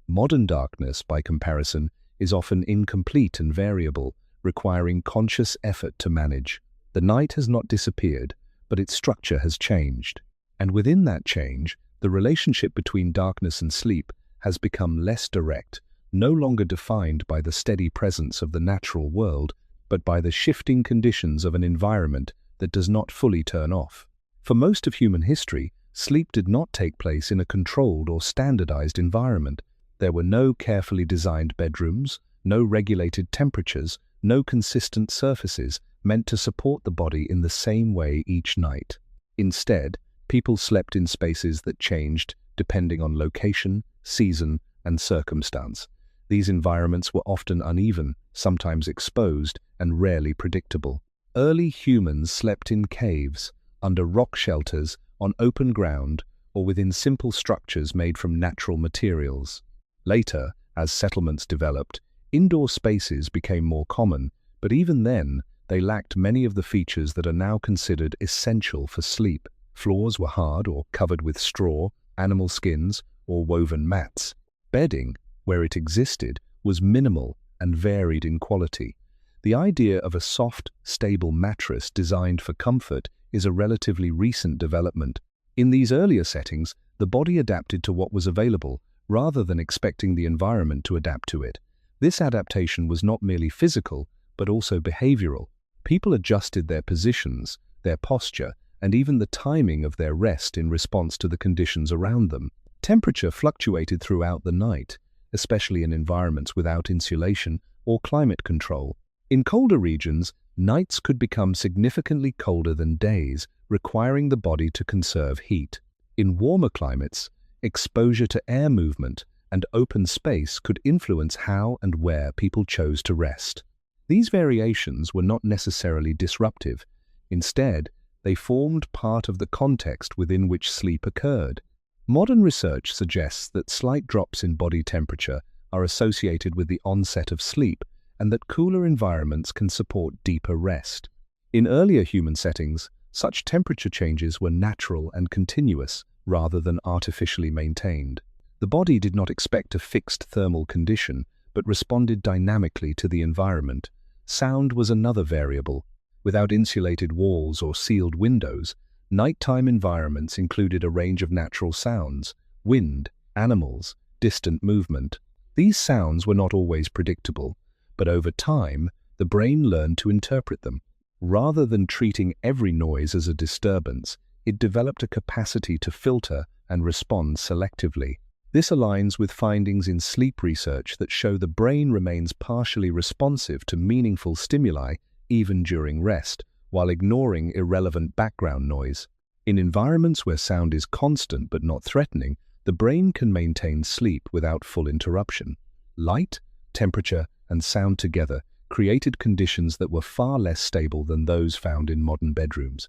Speaker 1: Modern darkness, by comparison, is often incomplete and variable, requiring conscious effort to manage. The night has not disappeared, but its structure has changed. And within that change, the relationship between darkness and sleep has become less direct, no longer defined by the steady presence of the natural world, but by the shifting conditions of an environment that does not fully turn off. For most of human history, sleep did not take place in a controlled or standardized environment. There were no carefully designed bedrooms, no regulated temperatures, no consistent surfaces meant to support the body in the same way each night. Instead, people slept in spaces that changed depending on location, season, and circumstance. These environments were often uneven, sometimes exposed, and rarely predictable. Early humans slept in caves, under rock shelters, on open ground, or within simple structures made from natural materials. Later, as settlements developed, indoor spaces became more common, but even then, they lacked many of the features that are now considered essential for sleep. Floors were hard or covered with straw, animal skins, or woven mats. Bedding, where it existed, was minimal and varied in quality. The idea of a soft, stable mattress designed for comfort is a relatively recent development. In these earlier settings, the body adapted to what was available, rather than expecting the environment to adapt to it. This adaptation was not merely physical, but also behavioral. People adjusted their positions, their posture, and even the timing of their rest in response to the conditions around them. Temperature fluctuated throughout the night, especially in environments without insulation or climate control. In colder regions, nights could become significantly colder than days, requiring the body to conserve heat. In warmer climates, exposure to air movement and open space could influence how and where people chose to rest. These variations were not necessarily disruptive. Instead, they formed part of the context within which sleep occurred. Modern research suggests that slight drops in body temperature are associated with the onset of sleep, and that cooler environments can support deeper rest. In earlier human settings, such temperature changes were natural and continuous, rather than artificially maintained. The body did not expect a fixed thermal condition, but responded dynamically to the environment. Sound was another variable. Without insulated walls or sealed windows, nighttime environments included a range of natural sounds: wind, animals, distant movement. These sounds were not always predictable, but over time, the brain learned to interpret them. Rather than treating every noise as a disturbance, it developed a capacity to filter and respond selectively. This aligns with findings in sleep research that show the brain remains partially responsive to meaningful stimuli even during rest, while ignoring irrelevant background noise. In environments where sound is constant but not threatening, the brain can maintain sleep without full interruption. Light, temperature, and sound together created conditions that were far less stable than those found in modern bedrooms.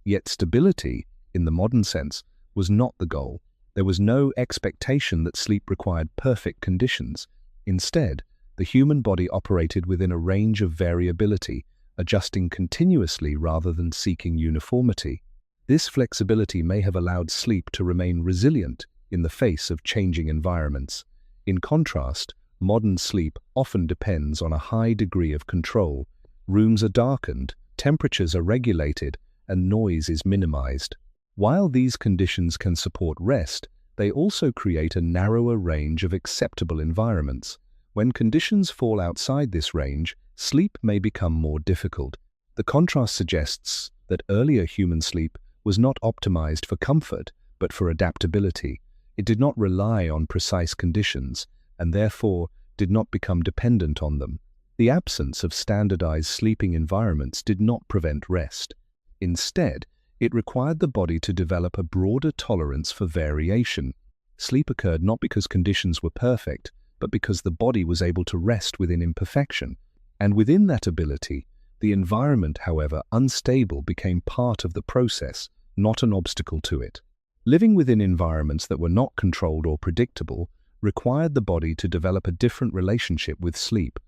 Speaker 1: Yet stability, in the modern sense, was not the goal. There was no expectation that sleep required perfect conditions. Instead, the human body operated within a range of variability, adjusting continuously rather than seeking uniformity. This flexibility may have allowed sleep to remain resilient in the face of changing environments. In contrast, modern sleep often depends on a high degree of control. Rooms are darkened, temperatures are regulated, and noise is minimized. While these conditions can support rest, they also create a narrower range of acceptable environments. When conditions fall outside this range, sleep may become more difficult. The contrast suggests that earlier human sleep was not optimized for comfort, but for adaptability. It did not rely on precise conditions, and therefore did not become dependent on them. The absence of standardized sleeping environments did not prevent rest. Instead, it required the body to develop a broader tolerance for variation. Sleep occurred not because conditions were perfect, but because the body was able to rest within imperfection. And within that ability, the environment, however unstable, became part of the process, not an obstacle to it. Living within environments that were not controlled or predictable required the body to develop a different relationship with sleep.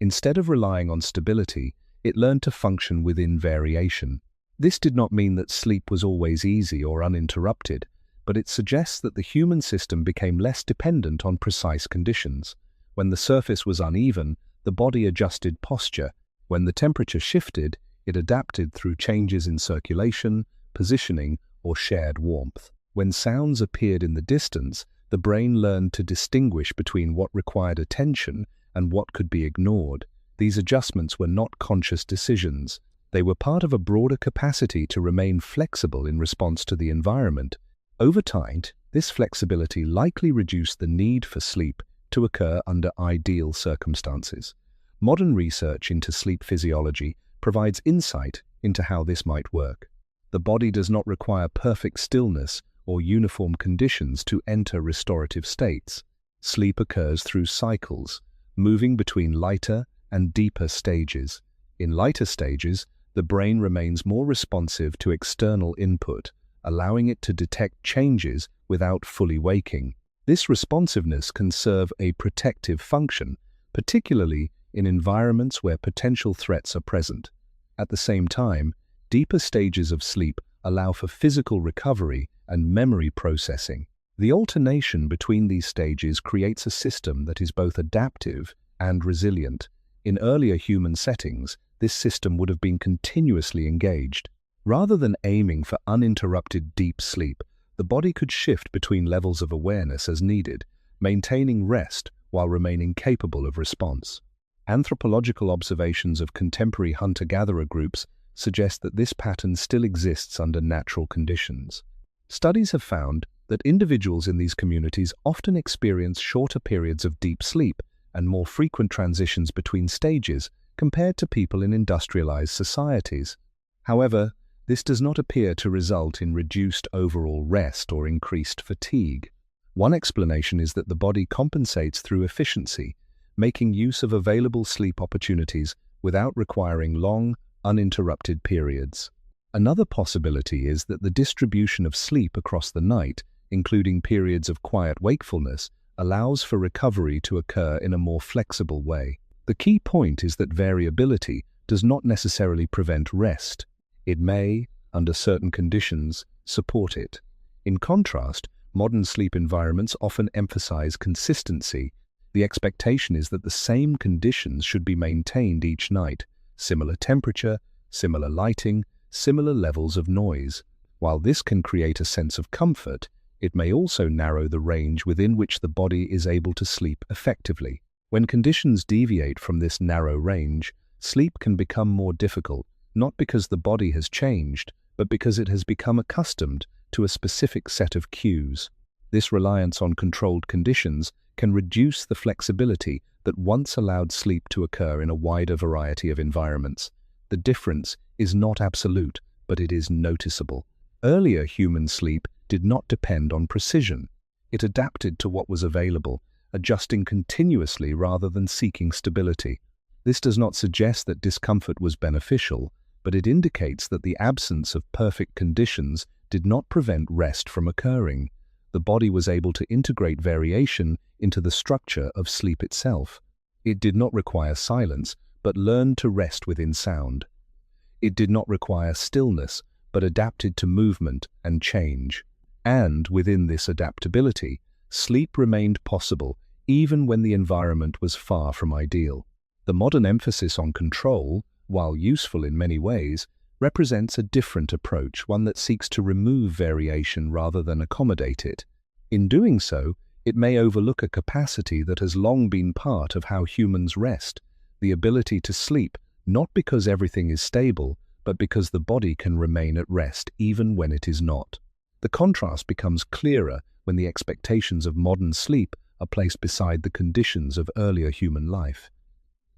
Speaker 1: Instead of relying on stability, it learned to function within variation. This did not mean that sleep was always easy or uninterrupted, but it suggests that the human system became less dependent on precise conditions. When the surface was uneven, the body adjusted posture. When the temperature shifted, it adapted through changes in circulation, positioning, or shared warmth. When sounds appeared in the distance, the brain learned to distinguish between what required attention and what could be ignored. These adjustments were not conscious decisions. They were part of a broader capacity to remain flexible in response to the environment. Over time, this flexibility likely reduced the need for sleep to occur under ideal circumstances. Modern research into sleep physiology provides insight into how this might work. The body does not require perfect stillness or uniform conditions to enter restorative states. Sleep occurs through cycles, moving between lighter and deeper stages. In lighter stages, the brain remains more responsive to external input, allowing it to detect changes without fully waking. This responsiveness can serve a protective function, particularly in environments where potential threats are present. At the same time, deeper stages of sleep allow for physical recovery and memory processing. The alternation between these stages creates a system that is both adaptive and resilient. In earlier human settings, this system would have been continuously engaged. Rather than aiming for uninterrupted deep sleep, the body could shift between levels of awareness as needed, maintaining rest while remaining capable of response. Anthropological observations of contemporary hunter-gatherer groups suggest that this pattern still exists under natural conditions. Studies have found that individuals in these communities often experience shorter periods of deep sleep and more frequent transitions between stages compared to people in industrialized societies. However, this does not appear to result in reduced overall rest or increased fatigue. One explanation is that the body compensates through efficiency, making use of available sleep opportunities without requiring long, uninterrupted periods. Another possibility is that the distribution of sleep across the night, including periods of quiet wakefulness, allows for recovery to occur in a more flexible way. The key point is that variability does not necessarily prevent rest. It may, under certain conditions, support it. In contrast, modern sleep environments often emphasize consistency. The expectation is that the same conditions should be maintained each night: similar temperature, similar lighting, similar levels of noise. While this can create a sense of comfort, it may also narrow the range within which the body is able to sleep effectively. When conditions deviate from this narrow range, sleep can become more difficult, not because the body has changed, but because it has become accustomed to a specific set of cues. This reliance on controlled conditions can reduce the flexibility that once allowed sleep to occur in a wider variety of environments. The difference is not absolute, but it is noticeable. Earlier human sleep did not depend on precision. It adapted to what was available, adjusting continuously rather than seeking stability. This does not suggest that discomfort was beneficial, but it indicates that the absence of perfect conditions did not prevent rest from occurring. The body was able to integrate variation into the structure of sleep itself. It did not require silence, but learned to rest within sound. It did not require stillness, but adapted to movement and change. And within this adaptability, sleep remained possible even when the environment was far from ideal. The modern emphasis on control, while useful in many ways, represents a different approach, one that seeks to remove variation rather than accommodate it. In doing so, it may overlook a capacity that has long been part of how humans rest, the ability to sleep, not because everything is stable, but because the body can remain at rest even when it is not. The contrast becomes clearer when the expectations of modern sleep are placed beside the conditions of earlier human life.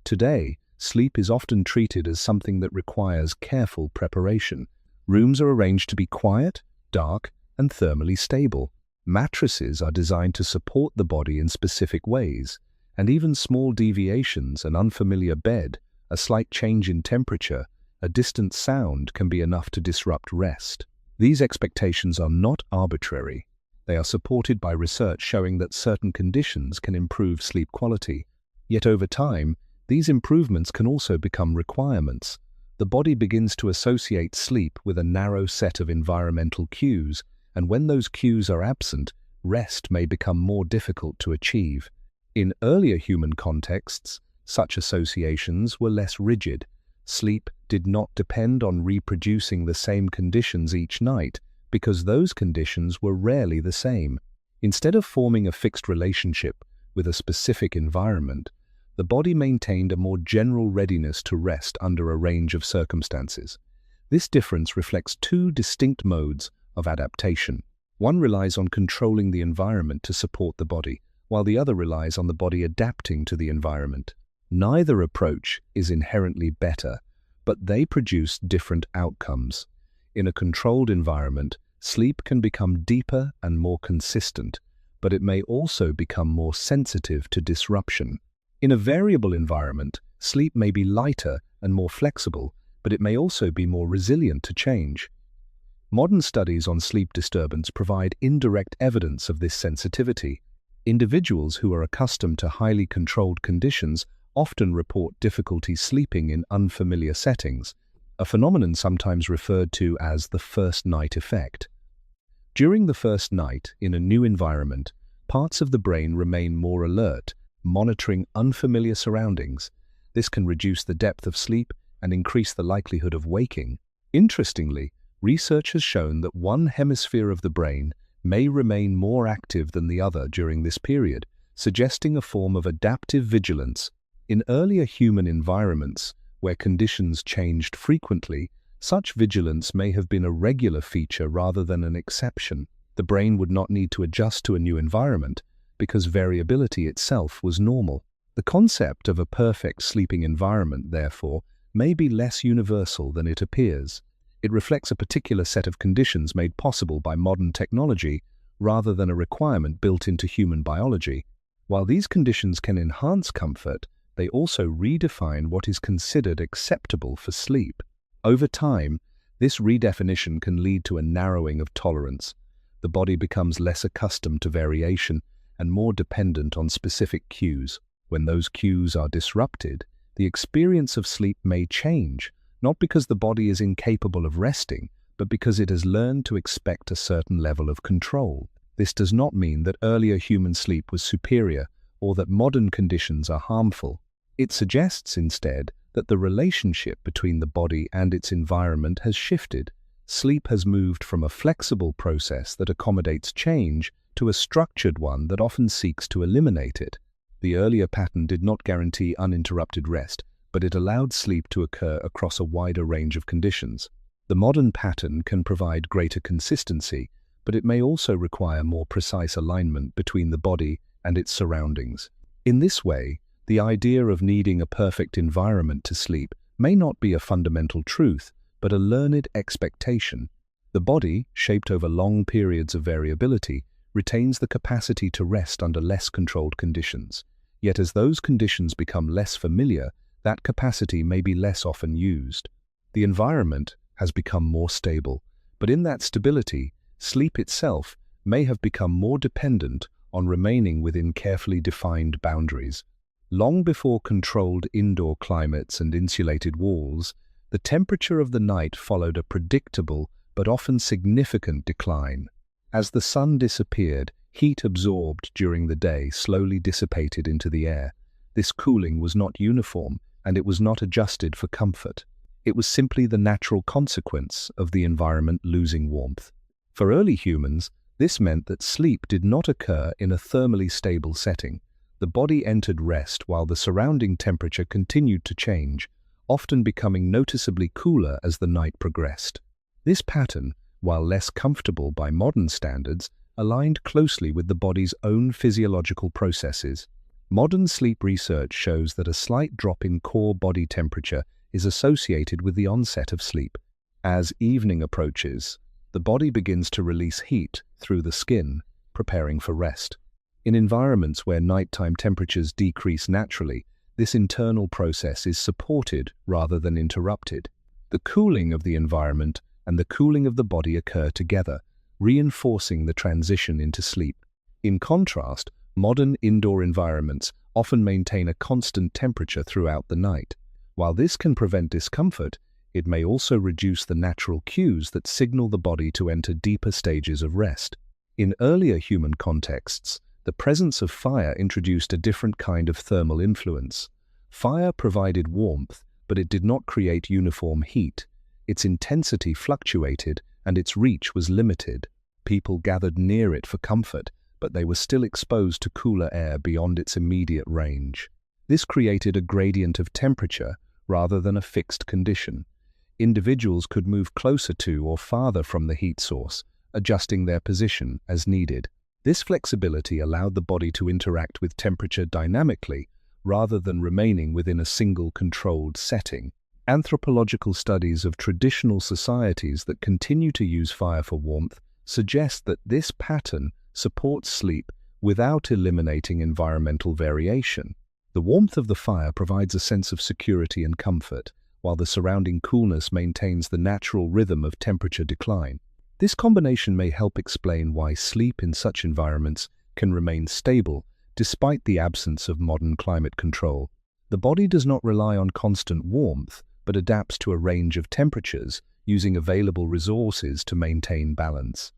Speaker 1: Today, sleep is often treated as something that requires careful preparation. Rooms are arranged to be quiet, dark, and thermally stable. Mattresses are designed to support the body in specific ways, and even small deviations, an unfamiliar bed, a slight change in temperature, a distant sound can be enough to disrupt rest. These expectations are not arbitrary. They are supported by research showing that certain conditions can improve sleep quality. Yet over time, these improvements can also become requirements. The body begins to associate sleep with a narrow set of environmental cues, and when those cues are absent, rest may become more difficult to achieve. In earlier human contexts, such associations were less rigid. Sleep did not depend on reproducing the same conditions each night, because those conditions were rarely the same. Instead of forming a fixed relationship with a specific environment, the body maintained a more general readiness to rest under a range of circumstances. This difference reflects two distinct modes of adaptation. One relies on controlling the environment to support the body, while the other relies on the body adapting to the environment. Neither approach is inherently better, but they produce different outcomes. In a controlled environment, sleep can become deeper and more consistent, but it may also become more sensitive to disruption. In a variable environment, sleep may be lighter and more flexible, but it may also be more resilient to change. Modern studies on sleep disturbance provide indirect evidence of this sensitivity. Individuals who are accustomed to highly controlled conditions often report difficulty sleeping in unfamiliar settings, a phenomenon sometimes referred to as the first night effect. During the first night in a new environment, parts of the brain remain more alert, monitoring unfamiliar surroundings. This can reduce the depth of sleep and increase the likelihood of waking. Interestingly, research has shown that one hemisphere of the brain may remain more active than the other during this period, suggesting a form of adaptive vigilance. In earlier human environments, where conditions changed frequently, such vigilance may have been a regular feature rather than an exception. The brain would not need to adjust to a new environment, because variability itself was normal. The concept of a perfect sleeping environment, therefore, may be less universal than it appears. It reflects a particular set of conditions made possible by modern technology, rather than a requirement built into human biology. While these conditions can enhance comfort, they also redefine what is considered acceptable for sleep. Over time, this redefinition can lead to a narrowing of tolerance. The body becomes less accustomed to variation and more dependent on specific cues. When those cues are disrupted, the experience of sleep may change, not because the body is incapable of resting, but because it has learned to expect a certain level of control. This does not mean that earlier human sleep was superior or that modern conditions are harmful. It suggests instead that the relationship between the body and its environment has shifted. Sleep has moved from a flexible process that accommodates change to a structured one that often seeks to eliminate it. The earlier pattern did not guarantee uninterrupted rest, but it allowed sleep to occur across a wider range of conditions. The modern pattern can provide greater consistency, but it may also require more precise alignment between the body and its surroundings. In this way, the idea of needing a perfect environment to sleep may not be a fundamental truth, but a learned expectation. The body, shaped over long periods of variability, retains the capacity to rest under less controlled conditions. Yet as those conditions become less familiar, that capacity may be less often used. The environment has become more stable, but in that stability, sleep itself may have become more dependent on remaining within carefully defined boundaries. Long before controlled indoor climates and insulated walls, the temperature of the night followed a predictable but often significant decline. As the sun disappeared, Heat absorbed during the day slowly dissipated into the air. This cooling was not uniform, and it was not adjusted for comfort. It was simply the natural consequence of the environment losing warmth. For early humans, this meant that sleep did not occur in a thermally stable setting. The body entered rest while the surrounding temperature continued to change, often becoming noticeably cooler as the night progressed. This pattern, while less comfortable by modern standards, aligned closely with the body's own physiological processes. Modern sleep research shows that a slight drop in core body temperature is associated with the onset of sleep. As evening approaches, the body begins to release heat through the skin, preparing for rest. In environments where nighttime temperatures decrease naturally, this internal process is supported rather than interrupted. The cooling of the environment and the cooling of the body occur together, reinforcing the transition into sleep. In contrast, modern indoor environments often maintain a constant temperature throughout the night. While this can prevent discomfort, it may also reduce the natural cues that signal the body to enter deeper stages of rest. In earlier human contexts, the presence of fire introduced a different kind of thermal influence. Fire provided warmth, but it did not create uniform heat. Its intensity fluctuated, and its reach was limited. People gathered near it for comfort, but they were still exposed to cooler air beyond its immediate range. This created a gradient of temperature rather than a fixed condition. Individuals could move closer to or farther from the heat source, adjusting their position as needed. This flexibility allowed the body to interact with temperature dynamically rather than remaining within a single controlled setting. Anthropological studies of traditional societies that continue to use fire for warmth suggest that this pattern supports sleep without eliminating environmental variation. The warmth of the fire provides a sense of security and comfort, while the surrounding coolness maintains the natural rhythm of temperature decline. This combination may help explain why sleep in such environments can remain stable despite the absence of modern climate control. The body does not rely on constant warmth, but adapts to a range of temperatures, using available resources to maintain balance.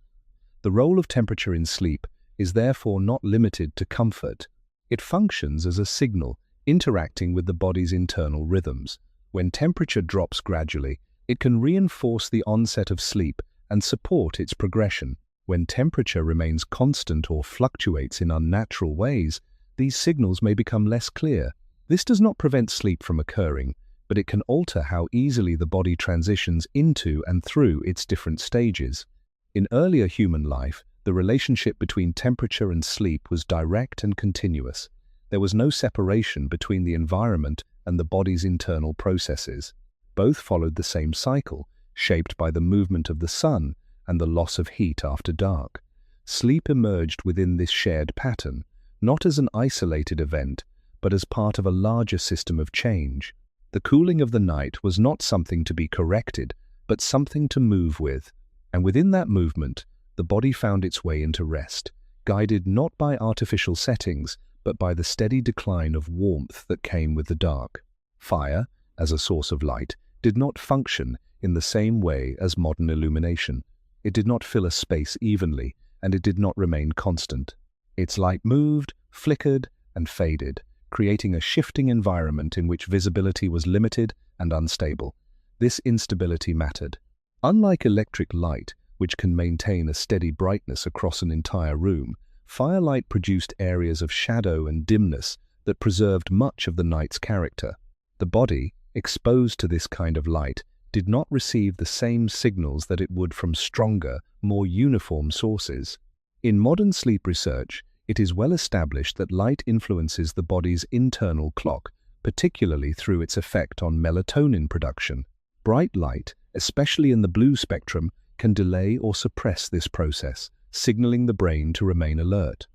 Speaker 1: The role of temperature in sleep is therefore not limited to comfort. It functions as a signal, interacting with the body's internal rhythms. When temperature drops gradually, it can reinforce the onset of sleep and support its progression. When temperature remains constant or fluctuates in unnatural ways, these signals may become less clear. This does not prevent sleep from occurring, but it can alter how easily the body transitions into and through its different stages. In earlier human life, the relationship between temperature and sleep was direct and continuous. There was no separation between the environment and the body's internal processes. Both followed the same cycle, shaped by the movement of the sun and the loss of heat after dark. Sleep emerged within this shared pattern, not as an isolated event, but as part of a larger system of change. The cooling of the night was not something to be corrected, but something to move with. And within that movement, the body found its way into rest, guided not by artificial settings, but by the steady decline of warmth that came with the dark. Fire, as a source of light, did not function in the same way as modern illumination. It did not fill a space evenly, and it did not remain constant. Its light moved, flickered, and faded, creating a shifting environment in which visibility was limited and unstable. This instability mattered. Unlike electric light, which can maintain a steady brightness across an entire room, firelight produced areas of shadow and dimness that preserved much of the night's character. The body, exposed to this kind of light, did not receive the same signals that it would from stronger, more uniform sources. In modern sleep research, it is well established that light influences the body's internal clock, particularly through its effect on melatonin production. Bright light, especially in the blue spectrum, can delay or suppress this process, signaling the brain to remain alert.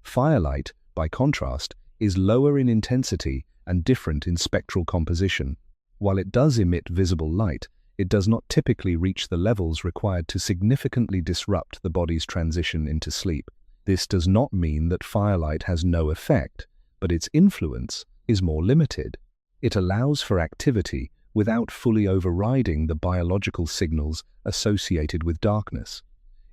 Speaker 1: Firelight, by contrast, is lower in intensity and different in spectral composition. While it does emit visible light, it does not typically reach the levels required to significantly disrupt the body's transition into sleep. This does not mean that firelight has no effect, but its influence is more limited. It allows for activity without fully overriding the biological signals associated with darkness.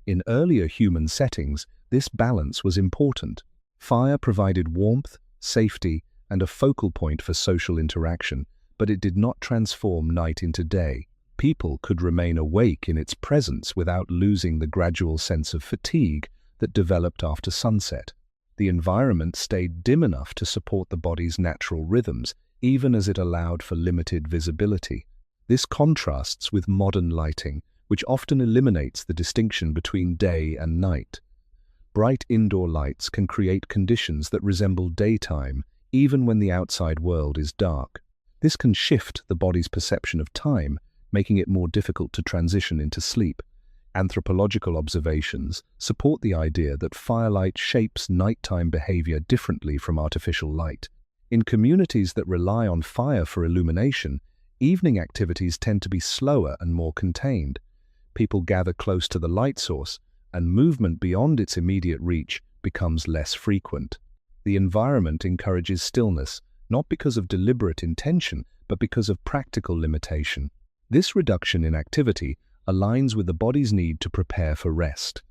Speaker 1: In earlier human settings, This balance was important. Fire provided warmth, safety, and a focal point for social interaction, but it did not transform night into day. People could remain awake in its presence without losing the gradual sense of fatigue that developed after sunset. The environment stayed dim enough to support the body's natural rhythms, even as it allowed for limited visibility. This contrasts with modern lighting, which often eliminates the distinction between day and night. Bright indoor lights can create conditions that resemble daytime, even when the outside world is dark. This can shift the body's perception of time, making it more difficult to transition into sleep. Anthropological observations support the idea that firelight shapes nighttime behavior differently from artificial light. In communities that rely on fire for illumination, evening activities tend to be slower and more contained. People gather close to the light source, and movement beyond its immediate reach becomes less frequent. The environment encourages stillness, not because of deliberate intention, but because of practical limitation. This reduction in activity aligns with the body's need to prepare for rest.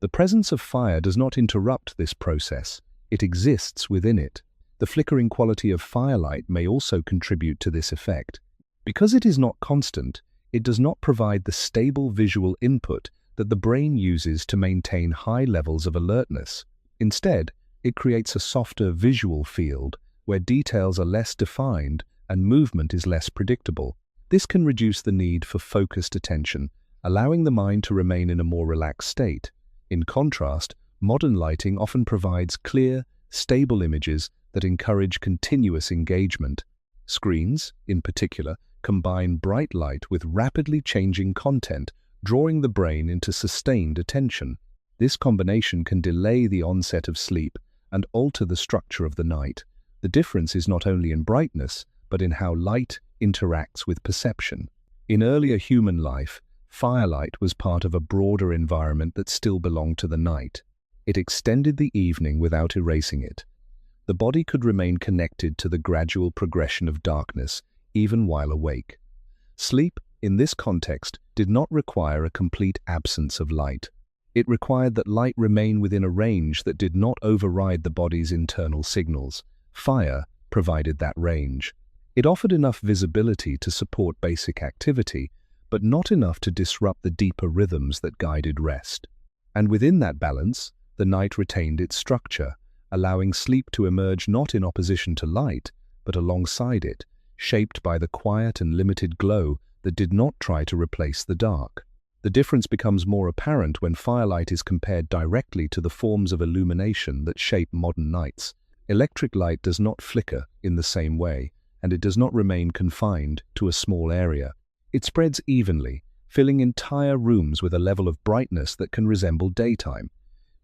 Speaker 1: The presence of fire does not interrupt this process, it exists within it. The flickering quality of firelight may also contribute to this effect. Because it is not constant, it does not provide the stable visual input that the brain uses to maintain high levels of alertness. Instead, it creates a softer visual field where details are less defined and movement is less predictable. This can reduce the need for focused attention, allowing the mind to remain in a more relaxed state. In contrast, modern lighting often provides clear, stable images that encourage continuous engagement. Screens, in particular, combine bright light with rapidly changing content, drawing the brain into sustained attention. This combination can delay the onset of sleep and alter the structure of the night. The difference is not only in brightness, but in how light interacts with perception. In earlier human life, firelight was part of a broader environment that still belonged to the night. It extended the evening without erasing it. The body could remain connected to the gradual progression of darkness, even while awake. Sleep, in this context, did not require a complete absence of light. It required that light remain within a range that did not override the body's internal signals. Fire provided that range. It offered enough visibility to support basic activity, but not enough to disrupt the deeper rhythms that guided rest. And within that balance, the night retained its structure, allowing sleep to emerge not in opposition to light, but alongside it, shaped by the quiet and limited glow that did not try to replace the dark. The difference becomes more apparent when firelight is compared directly to the forms of illumination that shape modern nights. Electric light does not flicker in the same way, and it does not remain confined to a small area. It spreads evenly, filling entire rooms with a level of brightness that can resemble daytime.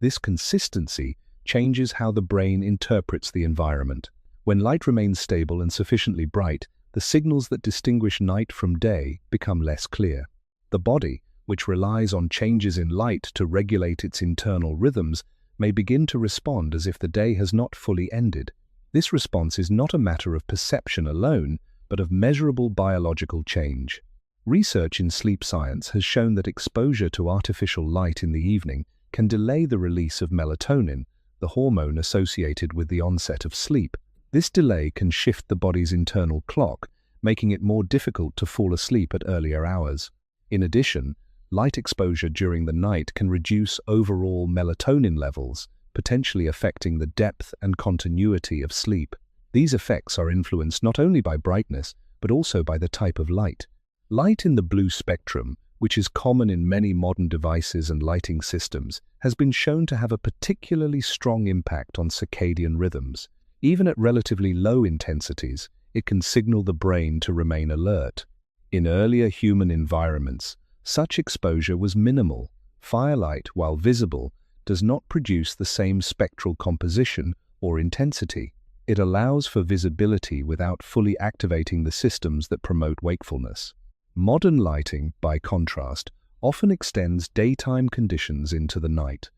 Speaker 1: This consistency changes how the brain interprets the environment. When light remains stable and sufficiently bright, the signals that distinguish night from day become less clear. The body, which relies on changes in light to regulate its internal rhythms, may begin to respond as if the day has not fully ended. This response is not a matter of perception alone, but of measurable biological change. Research in sleep science has shown that exposure to artificial light in the evening can delay the release of melatonin, the hormone associated with the onset of sleep. This delay can shift the body's internal clock, making it more difficult to fall asleep at earlier hours. In addition, light exposure during the night can reduce overall melatonin levels, potentially affecting the depth and continuity of sleep. These effects are influenced not only by brightness, but also by the type of light. Light in the blue spectrum, which is common in many modern devices and lighting systems, has been shown to have a particularly strong impact on circadian rhythms. Even at relatively low intensities, it can signal the brain to remain alert. In earlier human environments, such exposure was minimal. Firelight, while visible, does not produce the same spectral composition or intensity. It allows for visibility without fully activating the systems that promote wakefulness. Modern lighting, by contrast, often extends daytime conditions into the night.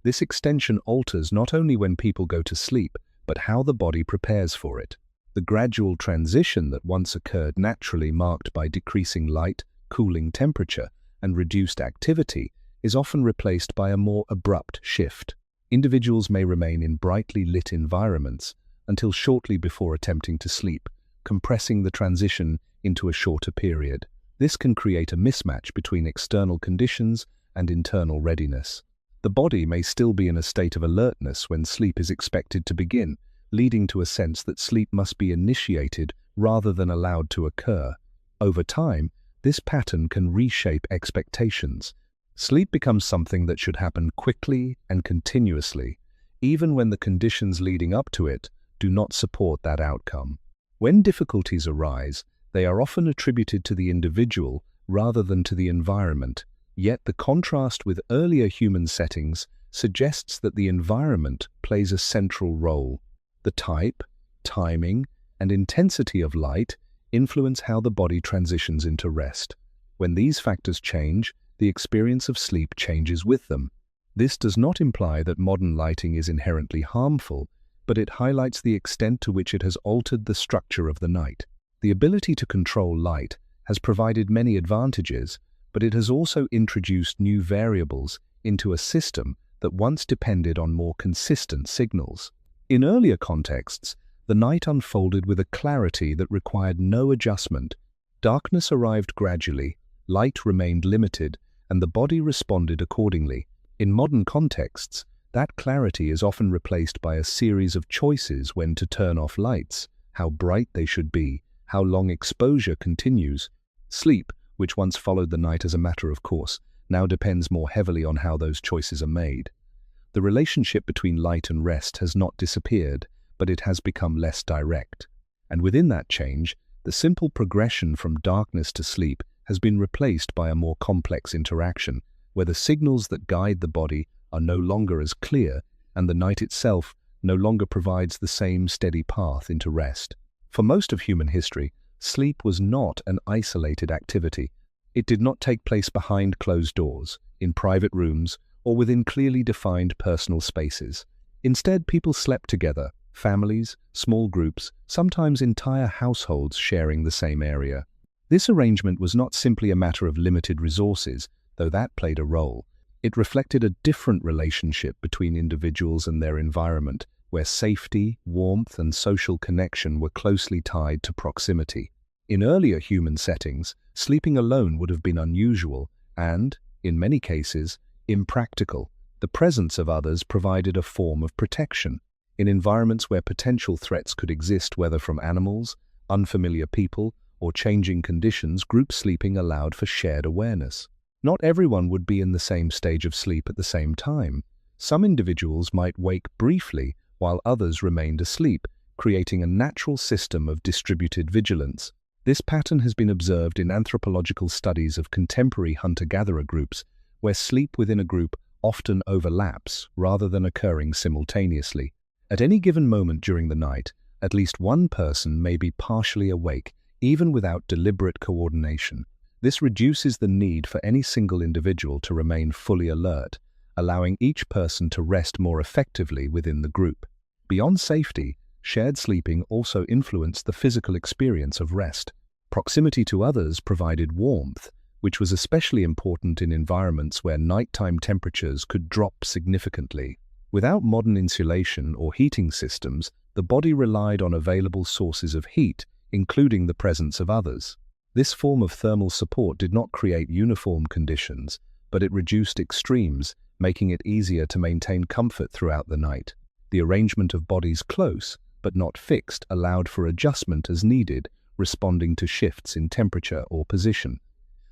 Speaker 1: This extension alters not only when people go to sleep, but how the body prepares for it. The gradual transition that once occurred naturally, marked by decreasing light, cooling temperature, and reduced activity, is often replaced by a more abrupt shift. Individuals may remain in brightly lit environments until shortly before attempting to sleep, compressing the transition into a shorter period. This can create a mismatch between external conditions and internal readiness. The body may still be in a state of alertness when sleep is expected to begin, leading to a sense that sleep must be initiated rather than allowed to occur. Over time, this pattern can reshape expectations. Sleep becomes something that should happen quickly and continuously, even when the conditions leading up to it do not support that outcome. When difficulties arise, they are often attributed to the individual rather than to the environment, yet the contrast with earlier human settings suggests that the environment plays a central role. The type, timing, and intensity of light influence how the body transitions into rest. When these factors change, the experience of sleep changes with them. This does not imply that modern lighting is inherently harmful, but it highlights the extent to which it has altered the structure of the night. The ability to control light has provided many advantages, but it has also introduced new variables into a system that once depended on more consistent signals. In earlier contexts, the night unfolded with a clarity that required no adjustment. Darkness arrived gradually, light remained limited, and the body responded accordingly. In modern contexts, that clarity is often replaced by a series of choices when to turn off lights, how bright they should be, how long exposure continues. Sleep, which once followed the night as a matter of course, now depends more heavily on how those choices are made. The relationship between light and rest has not disappeared, but it has become less direct. And within that change, the simple progression from darkness to sleep has been replaced by a more complex interaction, where the signals that guide the body are no longer as clear, and the night itself no longer provides the same steady path into rest. For most of human history, sleep was not an isolated activity. It did not take place behind closed doors, in private rooms, or within clearly defined personal spaces. Instead, people slept together, families, small groups, sometimes entire households sharing the same area. This arrangement was not simply a matter of limited resources, though that played a role. It reflected a different relationship between individuals and their environment, where safety, warmth, and social connection were closely tied to proximity. In earlier human settings, sleeping alone would have been unusual and, in many cases, impractical. The presence of others provided a form of protection. In environments where potential threats could exist, whether from animals, unfamiliar people, or changing conditions, group sleeping allowed for shared awareness. Not everyone would be in the same stage of sleep at the same time. Some individuals might wake briefly while others remained asleep, creating a natural system of distributed vigilance. This pattern has been observed in anthropological studies of contemporary hunter-gatherer groups, where sleep within a group often overlaps rather than occurring simultaneously. At any given moment during the night, at least one person may be partially awake, even without deliberate coordination. This reduces the need for any single individual to remain fully alert, allowing each person to rest more effectively within the group. Beyond safety, shared sleeping also influenced the physical experience of rest. Proximity to others provided warmth, which was especially important in environments where nighttime temperatures could drop significantly. Without modern insulation or heating systems, the body relied on available sources of heat, including the presence of others. This form of thermal support did not create uniform conditions, but it reduced extremes, making it easier to maintain comfort throughout the night. The arrangement of bodies close, but not fixed, allowed for adjustment as needed, responding to shifts in temperature or position.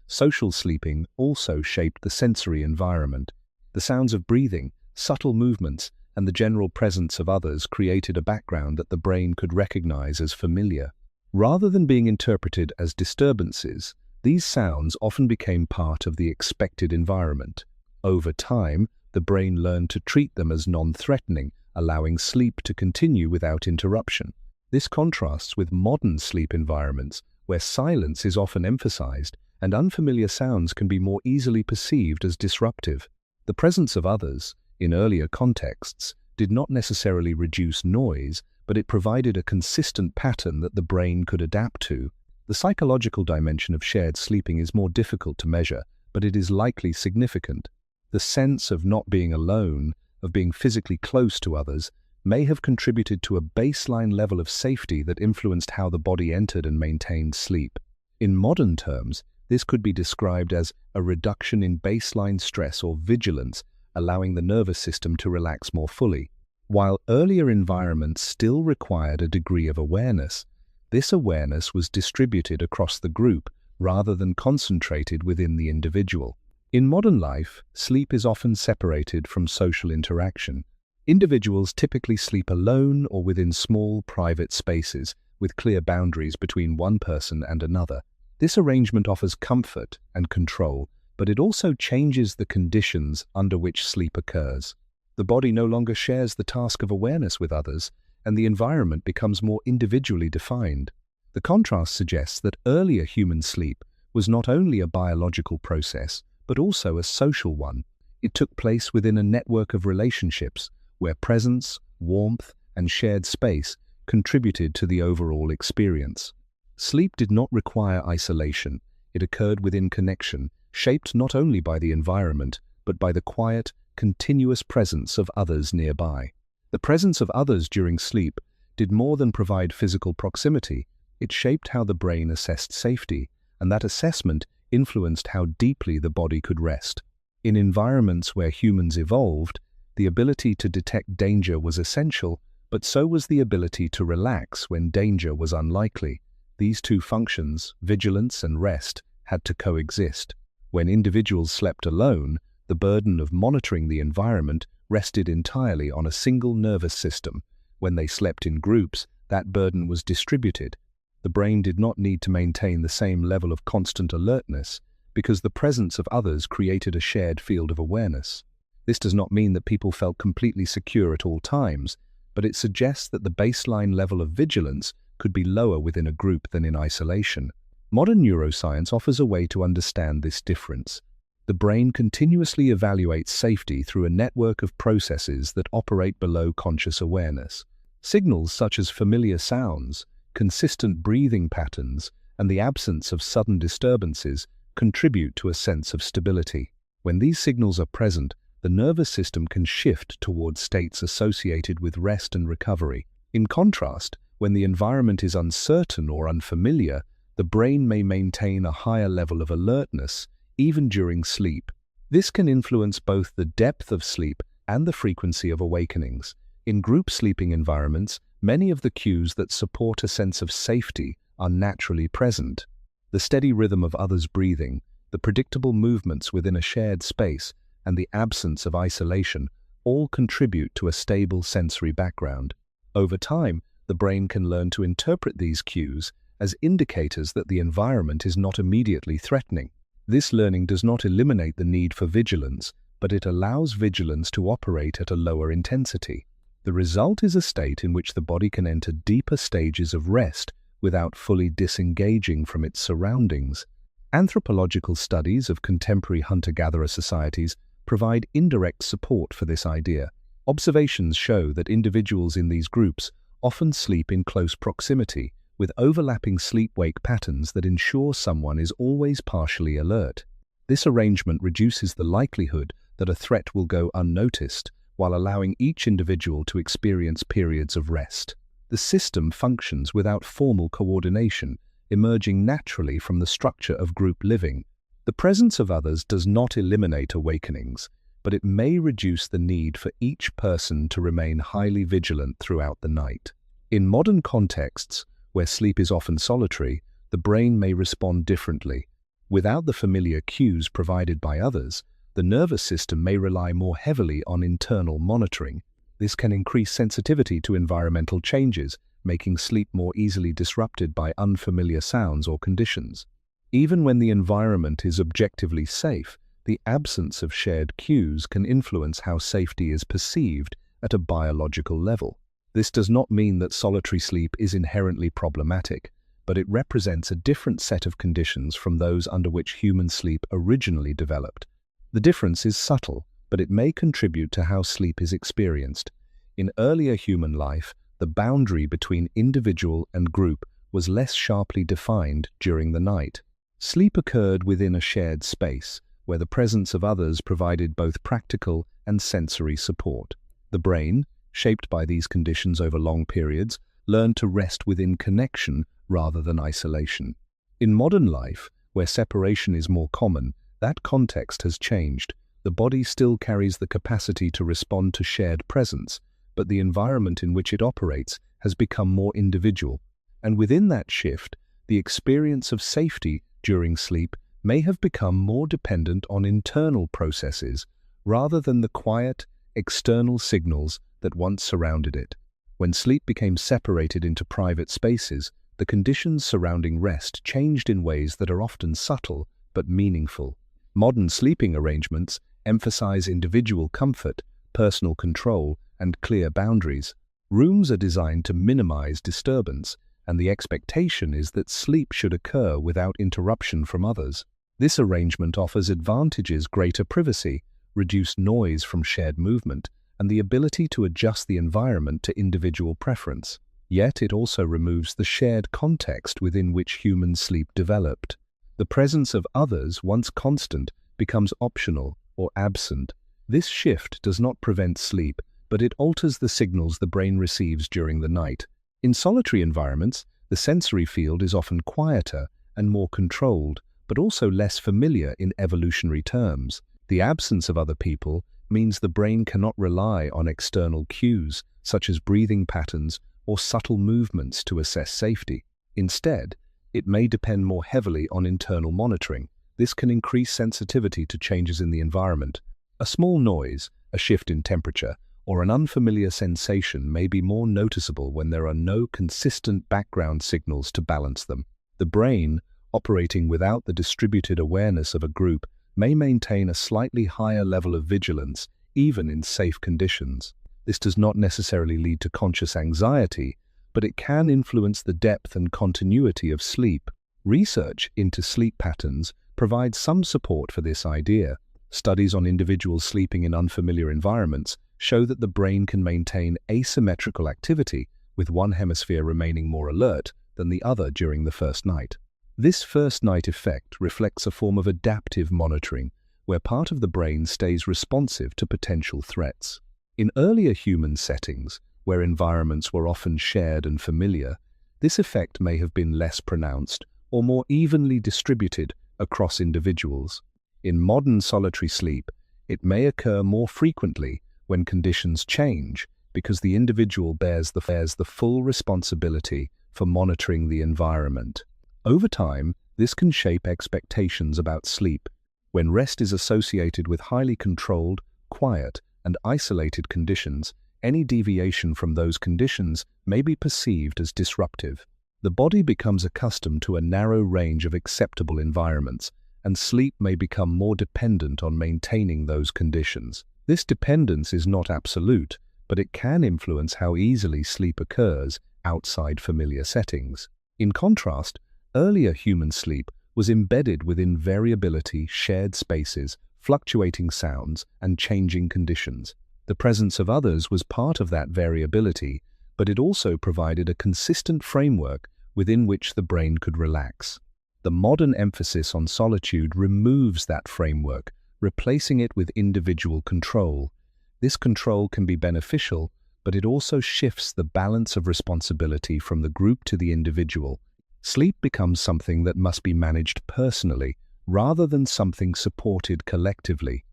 Speaker 1: Social sleeping also shaped the sensory environment. The sounds of breathing, subtle movements, and the general presence of others created a background that the brain could recognize as familiar. Rather than being interpreted as disturbances, these sounds often became part of the expected environment. Over time, the brain learned to treat them as non-threatening, allowing sleep to continue without interruption. This contrasts with modern sleep environments, where silence is often emphasized and unfamiliar sounds can be more easily perceived as disruptive. The presence of others, in earlier contexts, did not necessarily reduce noise, but it provided a consistent pattern that the brain could adapt to. The psychological dimension of shared sleeping is more difficult to measure, but it is likely significant. The sense of not being alone, of being physically close to others, may have contributed to a baseline level of safety that influenced how the body entered and maintained sleep. In modern terms, this could be described as a reduction in baseline stress or vigilance, allowing the nervous system to relax more fully. While earlier environments still required a degree of awareness, this awareness was distributed across the group rather than concentrated within the individual. In modern life, sleep is often separated from social interaction. Individuals typically sleep alone or within small, private spaces, with clear boundaries between one person and another. This arrangement offers comfort and control, but it also changes the conditions under which sleep occurs. The body no longer shares the task of awareness with others, and the environment becomes more individually defined. The contrast suggests that earlier human sleep was not only a biological process, but also a social one. It took place within a network of relationships, where presence, warmth, and shared space contributed to the overall experience. Sleep did not require isolation. It occurred within connection, shaped not only by the environment, but by the quiet, continuous presence of others nearby. The presence of others during sleep did more than provide physical proximity. It shaped how the brain assessed safety, and that assessment influenced how deeply the body could rest. In environments where humans evolved, the ability to detect danger was essential, but so was the ability to relax when danger was unlikely. These two functions, vigilance and rest, had to coexist. When individuals slept alone, the burden of monitoring the environment rested entirely on a single nervous system. When they slept in groups, that burden was distributed. The brain did not need to maintain the same level of constant alertness because the presence of others created a shared field of awareness. This does not mean that people felt completely secure at all times, but it suggests that the baseline level of vigilance could be lower within a group than in isolation. Modern neuroscience offers a way to understand this difference. The brain continuously evaluates safety through a network of processes that operate below conscious awareness. Signals such as familiar sounds, consistent breathing patterns, and the absence of sudden disturbances contribute to a sense of stability. When these signals are present, the nervous system can shift towards states associated with rest and recovery. In contrast, when the environment is uncertain or unfamiliar, the brain may maintain a higher level of alertness, even during sleep. This can influence both the depth of sleep and the frequency of awakenings. In group sleeping environments, many of the cues that support a sense of safety are naturally present. The steady rhythm of others' breathing, the predictable movements within a shared space, and the absence of isolation all contribute to a stable sensory background. Over time, the brain can learn to interpret these cues as indicators that the environment is not immediately threatening. This learning does not eliminate the need for vigilance, but it allows vigilance to operate at a lower intensity. The result is a state in which the body can enter deeper stages of rest without fully disengaging from its surroundings. Anthropological studies of contemporary hunter-gatherer societies provide indirect support for this idea. Observations show that individuals in these groups often sleep in close proximity, with overlapping sleep-wake patterns that ensure someone is always partially alert. This arrangement reduces the likelihood that a threat will go unnoticed, while allowing each individual to experience periods of rest. The system functions without formal coordination, emerging naturally from the structure of group living. The presence of others does not eliminate awakenings, but it may reduce the need for each person to remain highly vigilant throughout the night. In modern contexts, where sleep is often solitary, the brain may respond differently. Without the familiar cues provided by others, the nervous system may rely more heavily on internal monitoring. This can increase sensitivity to environmental changes, making sleep more easily disrupted by unfamiliar sounds or conditions. Even when the environment is objectively safe, the absence of shared cues can influence how safety is perceived at a biological level. This does not mean that solitary sleep is inherently problematic, but it represents a different set of conditions from those under which human sleep originally developed. The difference is subtle, but it may contribute to how sleep is experienced. In earlier human life, the boundary between individual and group was less sharply defined during the night. Sleep occurred within a shared space, where the presence of others provided both practical and sensory support. The brain, shaped by these conditions over long periods, learned to rest within connection rather than isolation. In modern life, where separation is more common, that context has changed. The body still carries the capacity to respond to shared presence, but the environment in which it operates has become more individual. And within that shift, the experience of safety during sleep may have become more dependent on internal processes rather than the quiet, external signals that once surrounded it. When sleep became separated into private spaces, the conditions surrounding rest changed in ways that are often subtle but meaningful. Modern sleeping arrangements emphasize individual comfort, personal control, and clear boundaries. Rooms are designed to minimize disturbance, and the expectation is that sleep should occur without interruption from others. This arrangement offers advantages: greater privacy, reduced noise from shared movement, and the ability to adjust the environment to individual preference. Yet it also removes the shared context within which human sleep developed. The presence of others, once constant, becomes optional or absent. This shift does not prevent sleep, but it alters the signals the brain receives during the night. In solitary environments, the sensory field is often quieter and more controlled, but also less familiar in evolutionary terms. The absence of other people means the brain cannot rely on external cues, such as breathing patterns or subtle movements, to assess safety. Instead, it may depend more heavily on internal monitoring. This can increase sensitivity to changes in the environment. A small noise, a shift in temperature, or an unfamiliar sensation may be more noticeable when there are no consistent background signals to balance them. The brain, operating without the distributed awareness of a group, may maintain a slightly higher level of vigilance, even in safe conditions. This does not necessarily lead to conscious anxiety, but it can influence the depth and continuity of sleep. Research into sleep patterns provides some support for this idea. Studies on individuals sleeping in unfamiliar environments show that the brain can maintain asymmetrical activity, with one hemisphere remaining more alert than the other during the first night. This first-night effect reflects a form of adaptive monitoring, where part of the brain stays responsive to potential threats. In earlier human settings, where environments were often shared and familiar, this effect may have been less pronounced or more evenly distributed across individuals. In modern solitary sleep, it may occur more frequently when conditions change, because the individual bears the full responsibility for monitoring the environment. Over time, this can shape expectations about sleep. When rest is associated with highly controlled, quiet, and isolated conditions, any deviation from those conditions may be perceived as disruptive. The body becomes accustomed to a narrow range of acceptable environments, and sleep may become more dependent on maintaining those conditions. This dependence is not absolute, but it can influence how easily sleep occurs outside familiar settings. In contrast, earlier human sleep was embedded within variability, shared spaces, fluctuating sounds, and changing conditions. The presence of others was part of that variability, but it also provided a consistent framework within which the brain could relax. The modern emphasis on solitude removes that framework, replacing it with individual control. This control can be beneficial, but it also shifts the balance of responsibility from the group to the individual. Sleep becomes something that must be managed personally, rather than something supported collectively.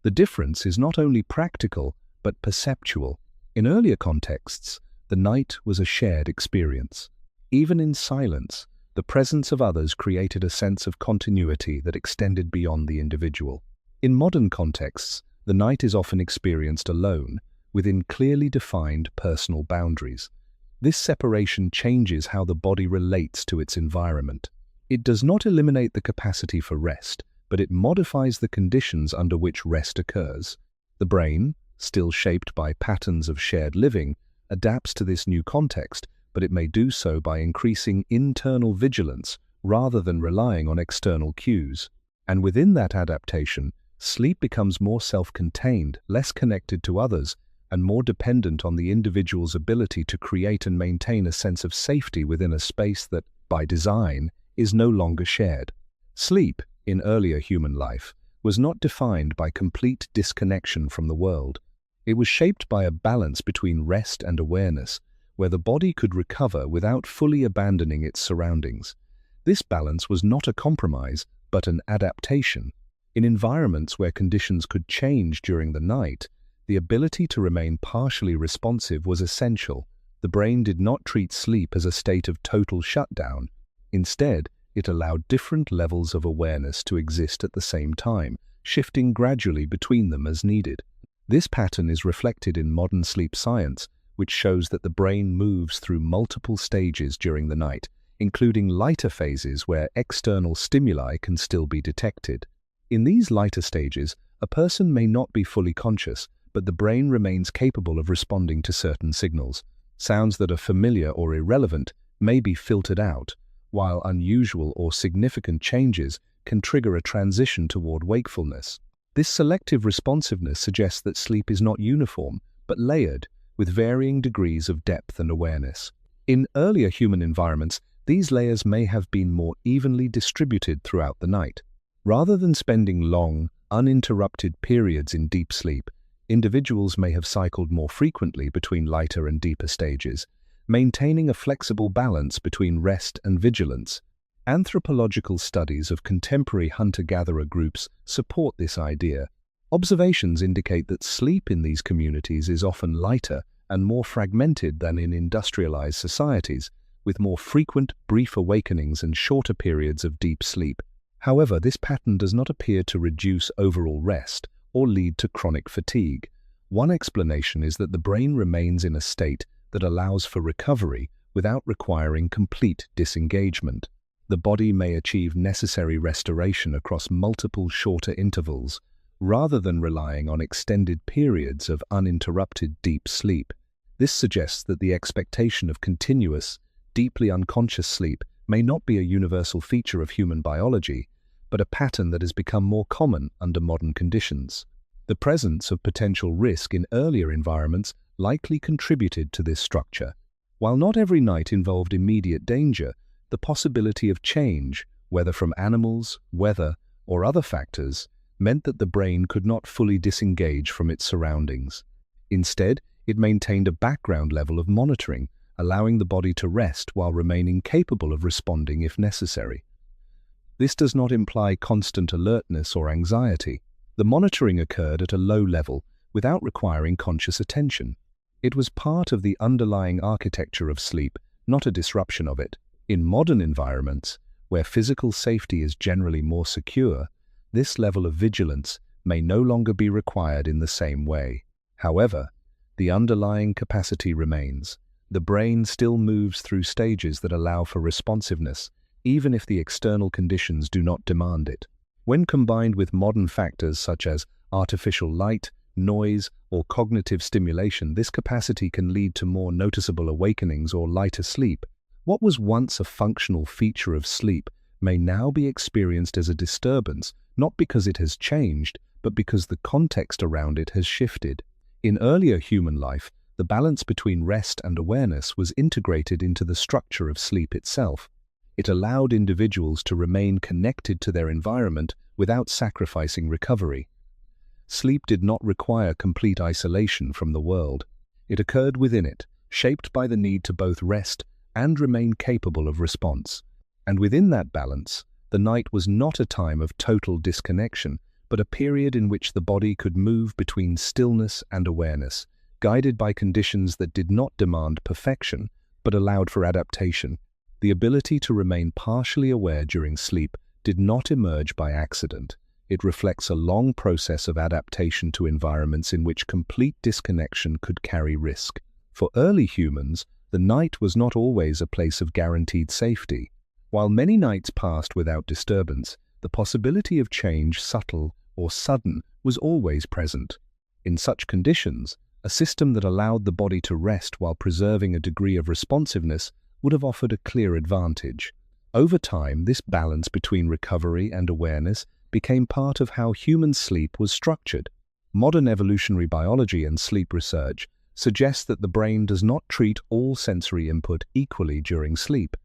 Speaker 1: The difference is not only practical, but perceptual. In earlier contexts, the night was a shared experience. Even in silence, the presence of others created a sense of continuity that extended beyond the individual. In modern contexts, the night is often experienced alone, within clearly defined personal boundaries. This separation changes how the body relates to its environment. It does not eliminate the capacity for rest, but it modifies the conditions under which rest occurs. The brain, still shaped by patterns of shared living, adapts to this new context, but it may do so by increasing internal vigilance rather than relying on external cues. And within that adaptation, sleep becomes more self-contained, less connected to others, and more dependent on the individual's ability to create and maintain a sense of safety within a space that, by design, is no longer shared. Sleep, in earlier human life, was not defined by complete disconnection from the world. It was shaped by a balance between rest and awareness, where the body could recover without fully abandoning its surroundings. This balance was not a compromise, but an adaptation. In environments where conditions could change during the night, the ability to remain partially responsive was essential. The brain did not treat sleep as a state of total shutdown. Instead, it allowed different levels of awareness to exist at the same time, shifting gradually between them as needed. This pattern is reflected in modern sleep science, which shows that the brain moves through multiple stages during the night, including lighter phases where external stimuli can still be detected. In these lighter stages, a person may not be fully conscious, but the brain remains capable of responding to certain signals. Sounds that are familiar or irrelevant may be filtered out, while unusual or significant changes can trigger a transition toward wakefulness. This selective responsiveness suggests that sleep is not uniform, but layered, with varying degrees of depth and awareness. In earlier human environments, these layers may have been more evenly distributed throughout the night. Rather than spending long, uninterrupted periods in deep sleep, individuals may have cycled more frequently between lighter and deeper stages, maintaining a flexible balance between rest and vigilance. Anthropological studies of contemporary hunter-gatherer groups support this idea. Observations indicate that sleep in these communities is often lighter and more fragmented than in industrialized societies, with more frequent, brief awakenings and shorter periods of deep sleep. However, this pattern does not appear to reduce overall rest or lead to chronic fatigue. One explanation is that the brain remains in a state that allows for recovery without requiring complete disengagement. The body may achieve necessary restoration across multiple shorter intervals, rather than relying on extended periods of uninterrupted deep sleep. This suggests that the expectation of continuous, deeply unconscious sleep may not be a universal feature of human biology, but a pattern that has become more common under modern conditions. The presence of potential risk in earlier environments likely contributed to this structure. While not every night involved immediate danger, the possibility of change, whether from animals, weather, or other factors, meant that the brain could not fully disengage from its surroundings. Instead, it maintained a background level of monitoring, allowing the body to rest while remaining capable of responding if necessary. This does not imply constant alertness or anxiety. The monitoring occurred at a low level, without requiring conscious attention. It was part of the underlying architecture of sleep, not a disruption of it. In modern environments, where physical safety is generally more secure, this level of vigilance may no longer be required in the same way. However, the underlying capacity remains. The brain still moves through stages that allow for responsiveness, even if the external conditions do not demand it. When combined with modern factors such as artificial light, noise, or cognitive stimulation, this capacity can lead to more noticeable awakenings or lighter sleep. What was once a functional feature of sleep may now be experienced as a disturbance, not because it has changed, but because the context around it has shifted. In earlier human life, the balance between rest and awareness was integrated into the structure of sleep itself. It allowed individuals to remain connected to their environment without sacrificing recovery. Sleep did not require complete isolation from the world. It occurred within it, shaped by the need to both rest and remain capable of response. And within that balance, the night was not a time of total disconnection, but a period in which the body could move between stillness and awareness, guided by conditions that did not demand perfection, but allowed for adaptation. The ability to remain partially aware during sleep did not emerge by accident. It reflects a long process of adaptation to environments in which complete disconnection could carry risk. For early humans, the night was not always a place of guaranteed safety. While many nights passed without disturbance, the possibility of change, subtle or sudden, was always present. In such conditions, a system that allowed the body to rest while preserving a degree of responsiveness would have offered a clear advantage. Over time, this balance between recovery and awareness became part of how human sleep was structured. Modern evolutionary biology and sleep research suggests that the brain does not treat all sensory input equally during sleep.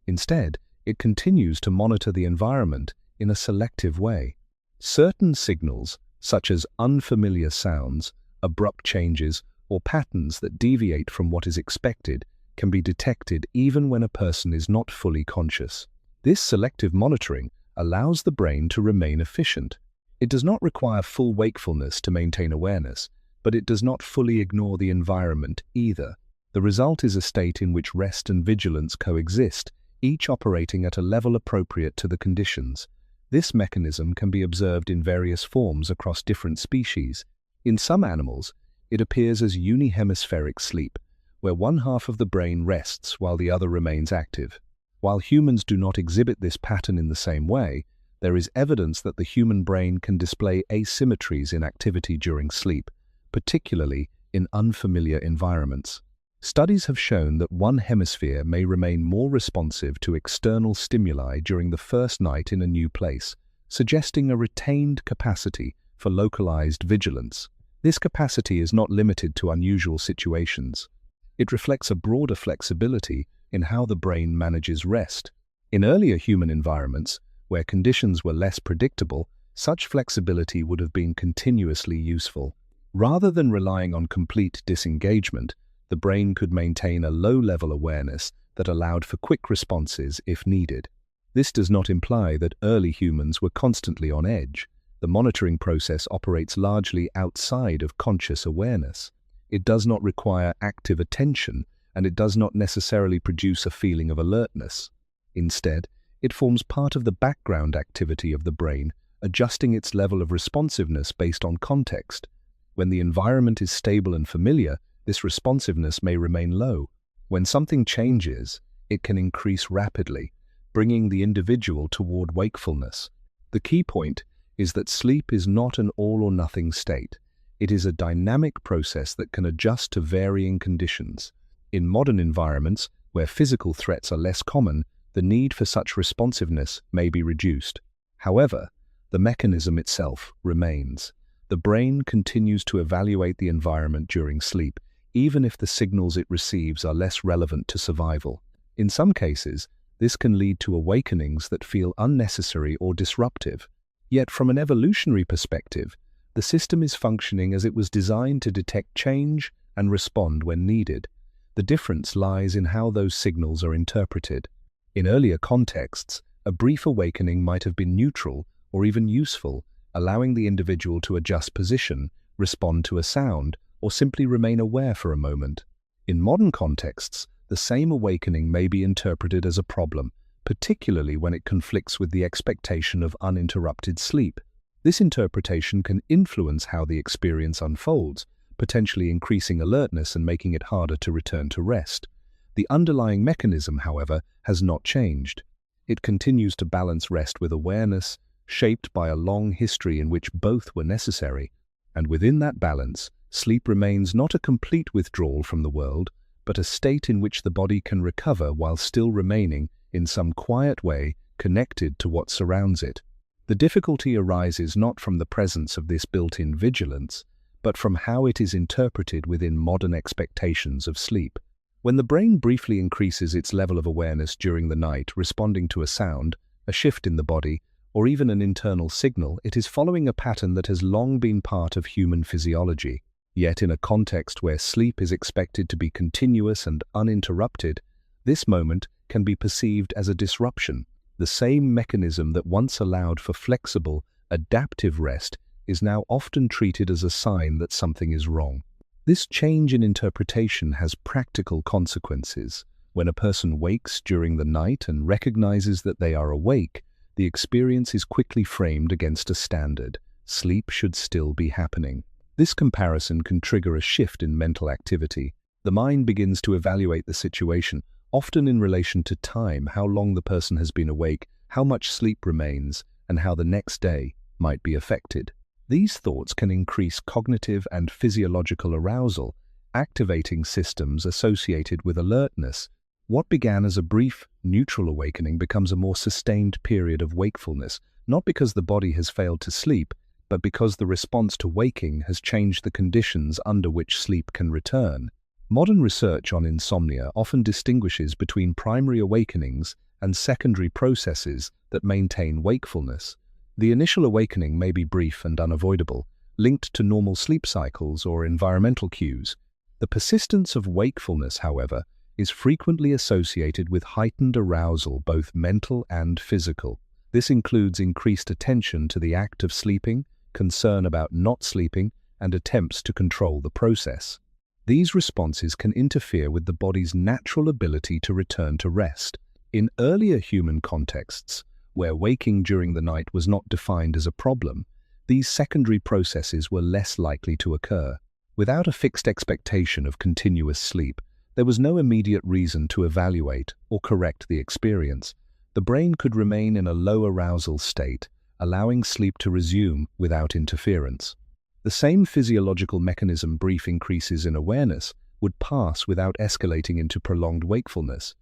Speaker 1: Instead, it continues to monitor the environment in a selective way. Certain signals, such as unfamiliar sounds, abrupt changes, or patterns that deviate from what is expected, can be detected even when a person is not fully conscious. This selective monitoring allows the brain to remain efficient. It does not require full wakefulness to maintain awareness, but it does not fully ignore the environment either. The result is a state in which rest and vigilance coexist, each operating at a level appropriate to the conditions. This mechanism can be observed in various forms across different species. In some animals, it appears as unihemispheric sleep, where one half of the brain rests while the other remains active. While humans do not exhibit this pattern in the same way, there is evidence that the human brain can display asymmetries in activity during sleep, particularly in unfamiliar environments. Studies have shown that one hemisphere may remain more responsive to external stimuli during the first night in a new place, suggesting a retained capacity for localized vigilance. This capacity is not limited to unusual situations. It reflects a broader flexibility in how the brain manages rest. In earlier human environments, where conditions were less predictable, such flexibility would have been continuously useful. Rather than relying on complete disengagement, the brain could maintain a low-level awareness that allowed for quick responses if needed. This does not imply that early humans were constantly on edge. The monitoring process operates largely outside of conscious awareness. It does not require active attention, and it does not necessarily produce a feeling of alertness. Instead, it forms part of the background activity of the brain, adjusting its level of responsiveness based on context. When the environment is stable and familiar, this responsiveness may remain low. When something changes, it can increase rapidly, bringing the individual toward wakefulness. The key point is that sleep is not an all-or-nothing state. It is a dynamic process that can adjust to varying conditions. In modern environments, where physical threats are less common, the need for such responsiveness may be reduced. However, the mechanism itself remains. The brain continues to evaluate the environment during sleep, even if the signals it receives are less relevant to survival. In some cases, this can lead to awakenings that feel unnecessary or disruptive. Yet from an evolutionary perspective, the system is functioning as it was designed to detect change and respond when needed. The difference lies in how those signals are interpreted. In earlier contexts, a brief awakening might have been neutral or even useful, allowing the individual to adjust position, respond to a sound, or simply remain aware for a moment. In modern contexts, the same awakening may be interpreted as a problem, particularly when it conflicts with the expectation of uninterrupted sleep. This interpretation can influence how the experience unfolds, potentially increasing alertness and making it harder to return to rest. The underlying mechanism, however, has not changed. It continues to balance rest with awareness, shaped by a long history in which both were necessary. And within that balance, sleep remains not a complete withdrawal from the world, but a state in which the body can recover while still remaining, in some quiet way, connected to what surrounds it. The difficulty arises not from the presence of this built-in vigilance, but from how it is interpreted within modern expectations of sleep. When the brain briefly increases its level of awareness during the night, responding to a sound, a shift in the body, or even an internal signal, it is following a pattern that has long been part of human physiology. Yet in a context where sleep is expected to be continuous and uninterrupted, this moment can be perceived as a disruption. The same mechanism that once allowed for flexible, adaptive rest is now often treated as a sign that something is wrong. This change in interpretation has practical consequences. When a person wakes during the night and recognizes that they are awake, the experience is quickly framed against a standard. Sleep should still be happening. This comparison can trigger a shift in mental activity. The mind begins to evaluate the situation, often in relation to time, how long the person has been awake, how much sleep remains, and how the next day might be affected. These thoughts can increase cognitive and physiological arousal, activating systems associated with alertness. What began as a brief, neutral awakening becomes a more sustained period of wakefulness, not because the body has failed to sleep, but because the response to waking has changed the conditions under which sleep can return. Modern research on insomnia often distinguishes between primary awakenings and secondary processes that maintain wakefulness. The initial awakening may be brief and unavoidable, linked to normal sleep cycles or environmental cues. The persistence of wakefulness, however, is frequently associated with heightened arousal, both mental and physical. This includes increased attention to the act of sleeping, concern about not sleeping, and attempts to control the process. These responses can interfere with the body's natural ability to return to rest. In earlier human contexts, where waking during the night was not defined as a problem, these secondary processes were less likely to occur. Without a fixed expectation of continuous sleep, there was no immediate reason to evaluate or correct the experience. The brain could remain in a low arousal state, allowing sleep to resume without interference. The same physiological mechanism, brief increases in awareness, would pass without escalating into prolonged wakefulness.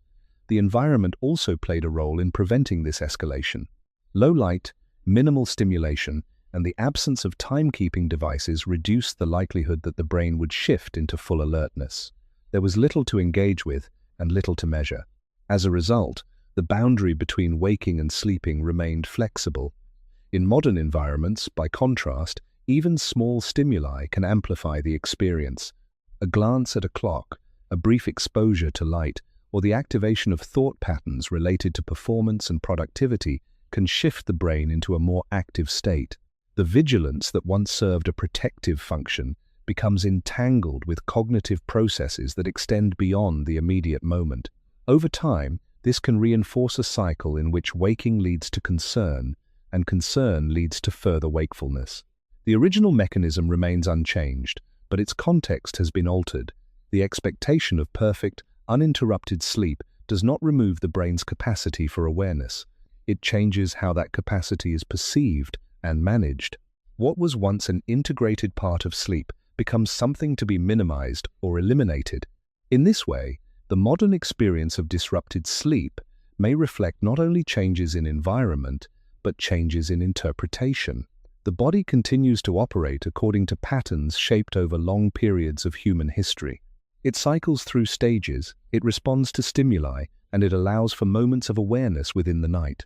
Speaker 1: The environment also played a role in preventing this escalation. Low light, minimal stimulation, and the absence of timekeeping devices reduced the likelihood that the brain would shift into full alertness. There was little to engage with and little to measure. As a result, the boundary between waking and sleeping remained flexible. In modern environments, by contrast, even small stimuli can amplify the experience. A glance at a clock, a brief exposure to light, or the activation of thought patterns related to performance and productivity can shift the brain into a more active state. The vigilance that once served a protective function becomes entangled with cognitive processes that extend beyond the immediate moment. Over time, this can reinforce a cycle in which waking leads to concern, and concern leads to further wakefulness. The original mechanism remains unchanged, but its context has been altered. The expectation of perfect, uninterrupted sleep does not remove the brain's capacity for awareness. It changes how that capacity is perceived and managed. What was once an integrated part of sleep becomes something to be minimized or eliminated. In this way, the modern experience of disrupted sleep may reflect not only changes in environment, but changes in interpretation. The body continues to operate according to patterns shaped over long periods of human history. It cycles through stages, it responds to stimuli, and it allows for moments of awareness within the night.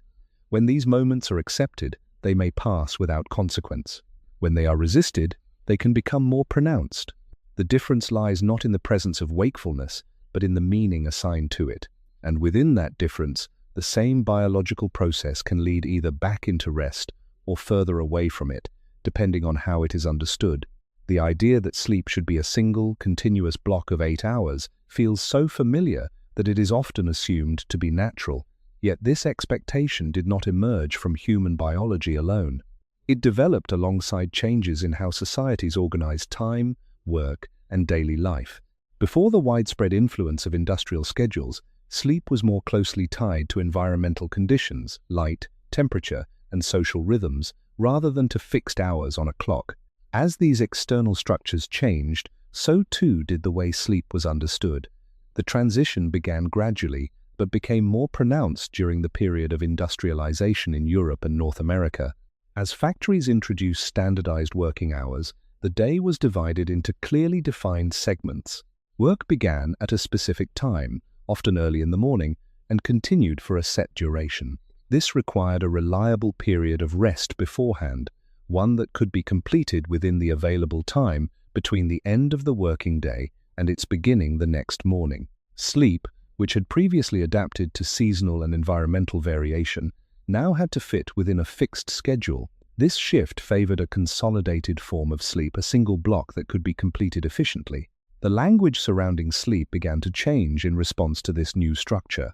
Speaker 1: When these moments are accepted, they may pass without consequence. When they are resisted, they can become more pronounced. The difference lies not in the presence of wakefulness, but in the meaning assigned to it. And within that difference, the same biological process can lead either back into rest or further away from it, depending on how it is understood. The idea that sleep should be a single, continuous block of 8 hours feels so familiar that it is often assumed to be natural. Yet this expectation did not emerge from human biology alone. It developed alongside changes in how societies organized time, work, and daily life. Before the widespread influence of industrial schedules, sleep was more closely tied to environmental conditions, light, temperature, and social rhythms, rather than to fixed hours on a clock. As these external structures changed, so too did the way sleep was understood. The transition began gradually, but became more pronounced during the period of industrialization in Europe and North America. As factories introduced standardized working hours, the day was divided into clearly defined segments. Work began at a specific time, often early in the morning, and continued for a set duration. This required a reliable period of rest beforehand, one that could be completed within the available time between the end of the working day and its beginning the next morning. Sleep, which had previously adapted to seasonal and environmental variation, now had to fit within a fixed schedule. This shift favored a consolidated form of sleep, a single block that could be completed efficiently. The language surrounding sleep began to change in response to this new structure.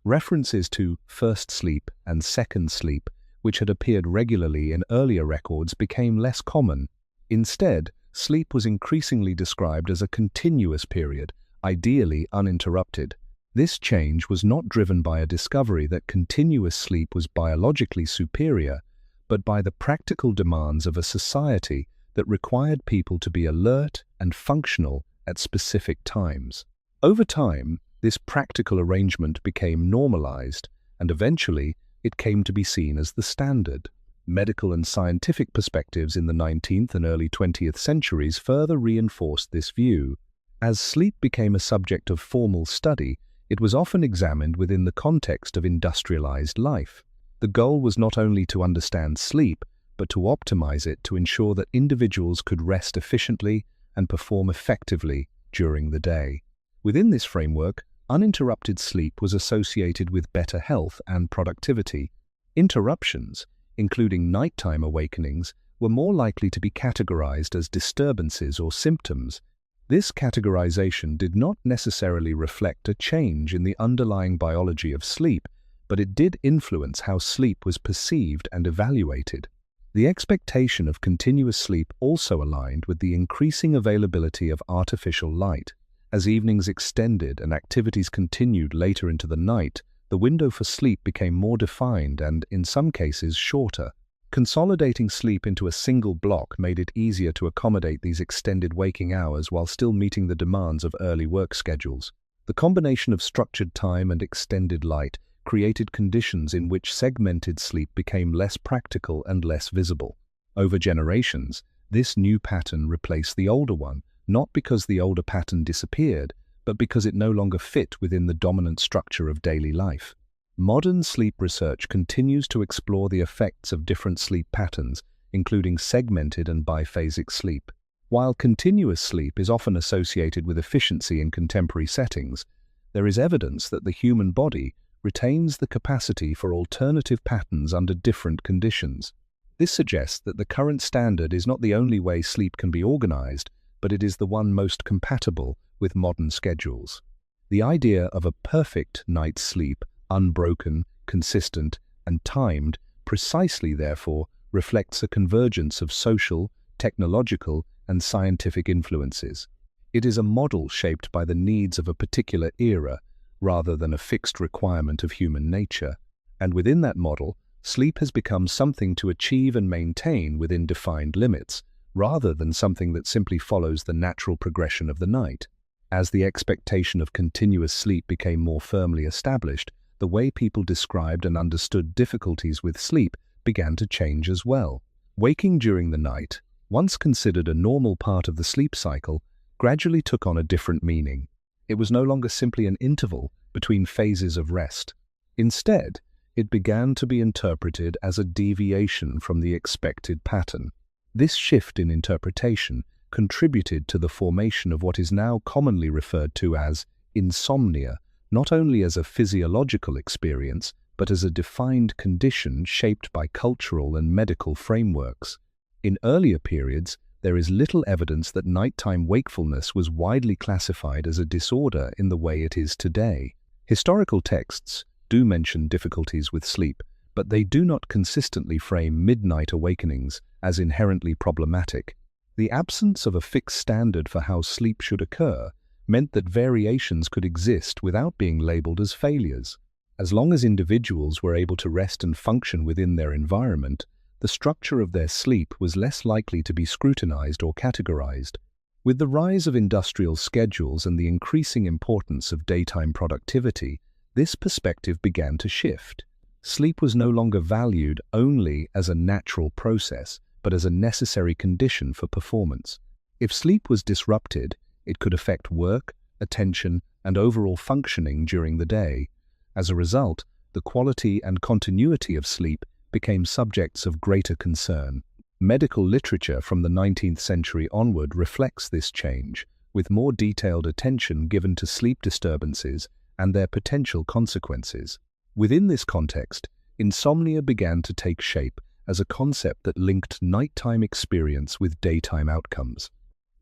Speaker 1: References to first sleep and second sleep, which had appeared regularly in earlier records, became less common. Instead, sleep was increasingly described as a continuous period, ideally uninterrupted. This change was not driven by a discovery that continuous sleep was biologically superior, but by the practical demands of a society that required people to be alert and functional at specific times. Over time, this practical arrangement became normalized, and eventually it came to be seen as the standard. Medical and scientific perspectives in the 19th and early 20th centuries further reinforced this view. As sleep became a subject of formal study, it was often examined within the context of industrialized life. The goal was not only to understand sleep, but to optimize it to ensure that individuals could rest efficiently and perform effectively during the day. Within this framework, uninterrupted sleep was associated with better health and productivity. Interruptions, including nighttime awakenings, were more likely to be categorized as disturbances or symptoms. This categorization did not necessarily reflect a change in the underlying biology of sleep, but it did influence how sleep was perceived and evaluated. The expectation of continuous sleep also aligned with the increasing availability of artificial light. As evenings extended and activities continued later into the night, the window for sleep became more defined and, in some cases, shorter. Consolidating sleep into a single block made it easier to accommodate these extended waking hours while still meeting the demands of early work schedules. The combination of structured time and extended light created conditions in which segmented sleep became less practical and less visible. Over generations, this new pattern replaced the older one, not because the older pattern disappeared, but because it no longer fit within the dominant structure of daily life. Modern sleep research continues to explore the effects of different sleep patterns, including segmented and biphasic sleep. While continuous sleep is often associated with efficiency in contemporary settings, there is evidence that the human body retains the capacity for alternative patterns under different conditions. This suggests that the current standard is not the only way sleep can be organized, but it is the one most compatible with modern schedules. The idea of a perfect night's sleep, unbroken, consistent, and timed, precisely therefore reflects a convergence of social, technological, and scientific influences. It is a model shaped by the needs of a particular era, rather than a fixed requirement of human nature. And within that model, sleep has become something to achieve and maintain within defined limits, rather than something that simply follows the natural progression of the night. As the expectation of continuous sleep became more firmly established, the way people described and understood difficulties with sleep began to change as well. Waking during the night, once considered a normal part of the sleep cycle, gradually took on a different meaning. It was no longer simply an interval between phases of rest. Instead, it began to be interpreted as a deviation from the expected pattern. This shift in interpretation contributed to the formation of what is now commonly referred to as insomnia, not only as a physiological experience, but as a defined condition shaped by cultural and medical frameworks. In earlier periods, there is little evidence that nighttime wakefulness was widely classified as a disorder in the way it is today. Historical texts do mention difficulties with sleep, but they do not consistently frame midnight awakenings as inherently problematic. The absence of a fixed standard for how sleep should occur meant that variations could exist without being labeled as failures. As long as individuals were able to rest and function within their environment, the structure of their sleep was less likely to be scrutinized or categorized. With the rise of industrial schedules and the increasing importance of daytime productivity, this perspective began to shift. Sleep was no longer valued only as a natural process, but as a necessary condition for performance. If sleep was disrupted, it could affect work, attention, and overall functioning during the day. As a result, the quality and continuity of sleep became subjects of greater concern. Medical literature from the 19th century onward reflects this change, with more detailed attention given to sleep disturbances and their potential consequences. Within this context, insomnia began to take shape as a concept that linked nighttime experience with daytime outcomes.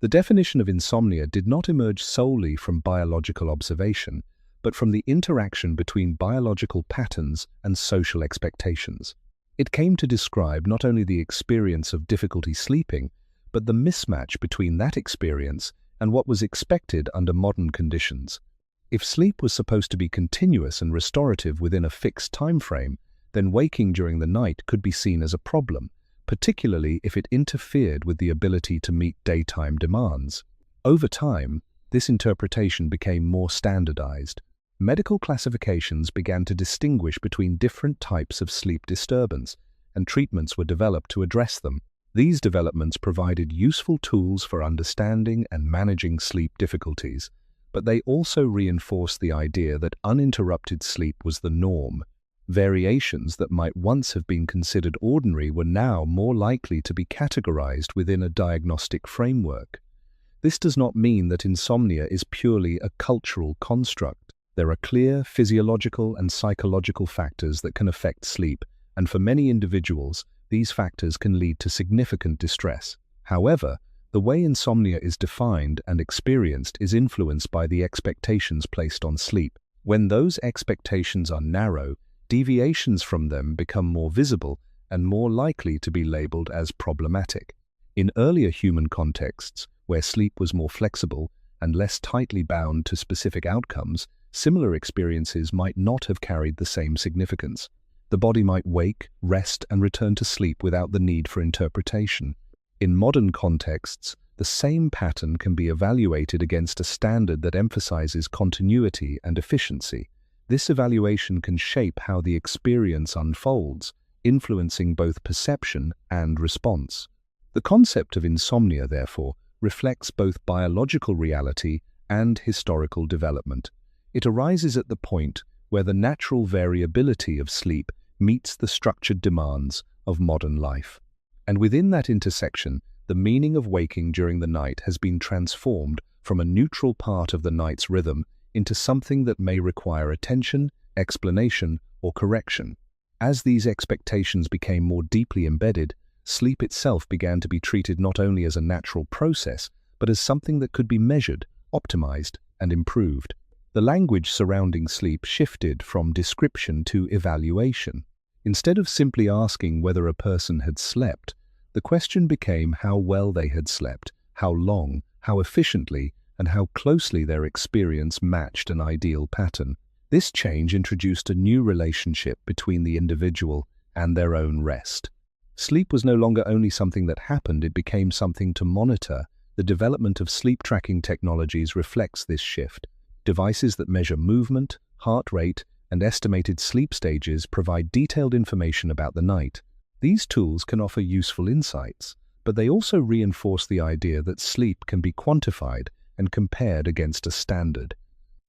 Speaker 1: The definition of insomnia did not emerge solely from biological observation, but from the interaction between biological patterns and social expectations. It came to describe not only the experience of difficulty sleeping, but the mismatch between that experience and what was expected under modern conditions. If sleep was supposed to be continuous and restorative within a fixed time frame, then waking during the night could be seen as a problem, particularly if it interfered with the ability to meet daytime demands. Over time, this interpretation became more standardized. Medical classifications began to distinguish between different types of sleep disturbance, and treatments were developed to address them. These developments provided useful tools for understanding and managing sleep difficulties, but they also reinforced the idea that uninterrupted sleep was the norm. Variations that might once have been considered ordinary were now more likely to be categorized within a diagnostic framework. This does not mean that insomnia is purely a cultural construct. There are clear physiological and psychological factors that can affect sleep, and for many individuals, these factors can lead to significant distress. However, the way insomnia is defined and experienced is influenced by the expectations placed on sleep. When those expectations are narrow, deviations from them become more visible and more likely to be labeled as problematic. In earlier human contexts, where sleep was more flexible and less tightly bound to specific outcomes, similar experiences might not have carried the same significance. The body might wake, rest, and return to sleep without the need for interpretation. In modern contexts, the same pattern can be evaluated against a standard that emphasizes continuity and efficiency. This evaluation can shape how the experience unfolds, influencing both perception and response. The concept of insomnia, therefore, reflects both biological reality and historical development. It arises at the point where the natural variability of sleep meets the structured demands of modern life. And within that intersection, the meaning of waking during the night has been transformed from a neutral part of the night's rhythm into something that may require attention, explanation, or correction. As these expectations became more deeply embedded, sleep itself began to be treated not only as a natural process, but as something that could be measured, optimized, and improved. The language surrounding sleep shifted from description to evaluation. Instead of simply asking whether a person had slept, the question became how well they had slept, how long, how efficiently, and how closely their experience matched an ideal pattern. This change introduced a new relationship between the individual and their own rest. Sleep was no longer only something that happened, it became something to monitor. The development of sleep tracking technologies reflects this shift. Devices that measure movement, heart rate, and estimated sleep stages provide detailed information about the night. These tools can offer useful insights, but they also reinforce the idea that sleep can be quantified and compared against a standard.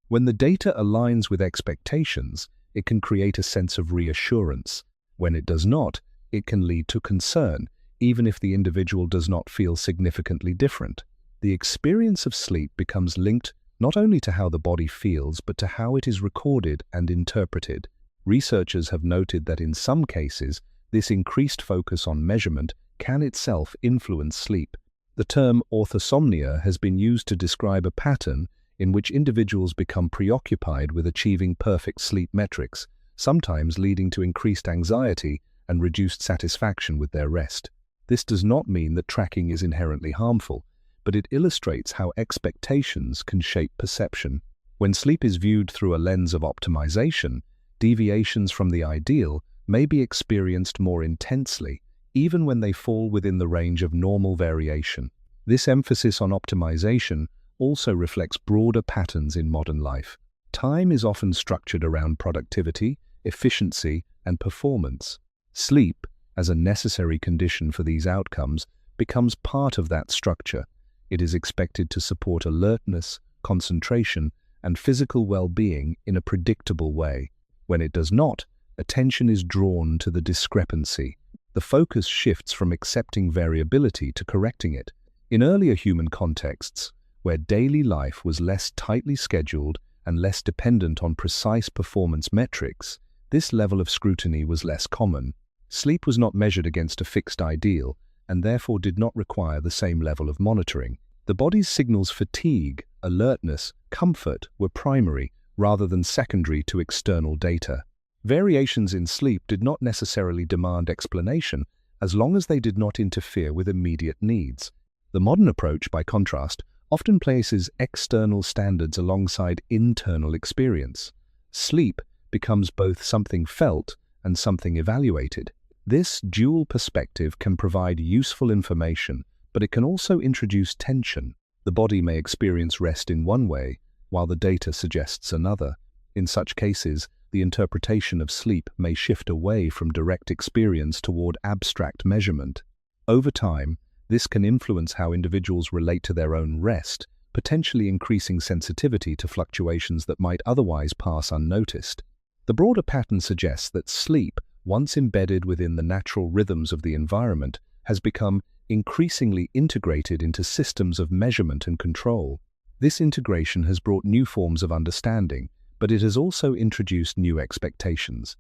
Speaker 1: When the data aligns with expectations, it can create a sense of reassurance. When it does not, it can lead to concern, even if the individual does not feel significantly different. The experience of sleep becomes linked not only to how the body feels, but to how it is recorded and interpreted. Researchers have noted that in some cases, this increased focus on measurement can itself influence sleep. The term orthosomnia has been used to describe a pattern in which individuals become preoccupied with achieving perfect sleep metrics, sometimes leading to increased anxiety and reduced satisfaction with their rest. This does not mean that tracking is inherently harmful, but it illustrates how expectations can shape perception. When sleep is viewed through a lens of optimization, deviations from the ideal may be experienced more intensely, even when they fall within the range of normal variation. This emphasis on optimization also reflects broader patterns in modern life. Time is often structured around productivity, efficiency, and performance. Sleep, as a necessary condition for these outcomes, becomes part of that structure. It is expected to support alertness, concentration, and physical well-being in a predictable way. When it does not, attention is drawn to the discrepancy. The focus shifts from accepting variability to correcting it. In earlier human contexts, where daily life was less tightly scheduled and less dependent on precise performance metrics, this level of scrutiny was less common. Sleep was not measured against a fixed ideal, and therefore did not require the same level of monitoring. The body's signals fatigue, alertness, comfort were primary, rather than secondary to external data. Variations in sleep did not necessarily demand explanation, as long as they did not interfere with immediate needs. The modern approach, by contrast, often places external standards alongside internal experience. Sleep becomes both something felt and something evaluated. This dual perspective can provide useful information, but it can also introduce tension. The body may experience rest in one way, while the data suggests another. In such cases, the interpretation of sleep may shift away from direct experience toward abstract measurement. Over time, this can influence how individuals relate to their own rest, potentially increasing sensitivity to fluctuations that might otherwise pass unnoticed. The broader pattern suggests that sleep, once embedded within the natural rhythms of the environment, has become increasingly integrated into systems of measurement and control. This integration has brought new forms of understanding, but it has also introduced new expectations.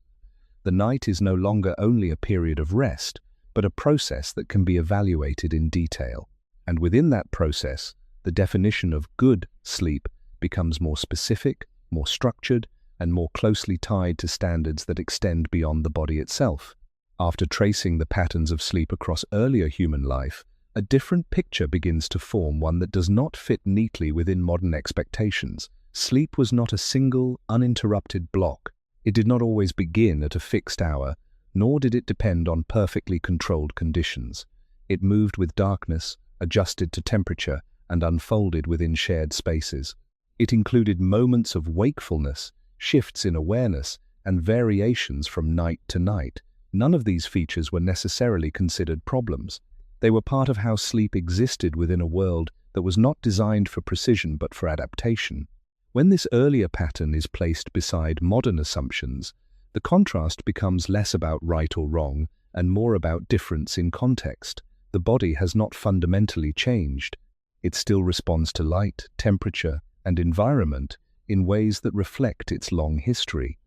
Speaker 1: The night is no longer only a period of rest, but a process that can be evaluated in detail. And within that process, the definition of good sleep becomes more specific, more structured, and more closely tied to standards that extend beyond the body itself. After tracing the patterns of sleep across earlier human life, a different picture begins to form, one that does not fit neatly within modern expectations. Sleep was not a single, uninterrupted block. It did not always begin at a fixed hour, nor did it depend on perfectly controlled conditions. It moved with darkness, adjusted to temperature, and unfolded within shared spaces. It included moments of wakefulness, shifts in awareness, and variations from night to night. None of these features were necessarily considered problems. They were part of how sleep existed within a world that was not designed for precision but for adaptation. When this earlier pattern is placed beside modern assumptions, the contrast becomes less about right or wrong and more about difference in context. The body has not fundamentally changed. It still responds to light, temperature, and environment in ways that reflect its long history.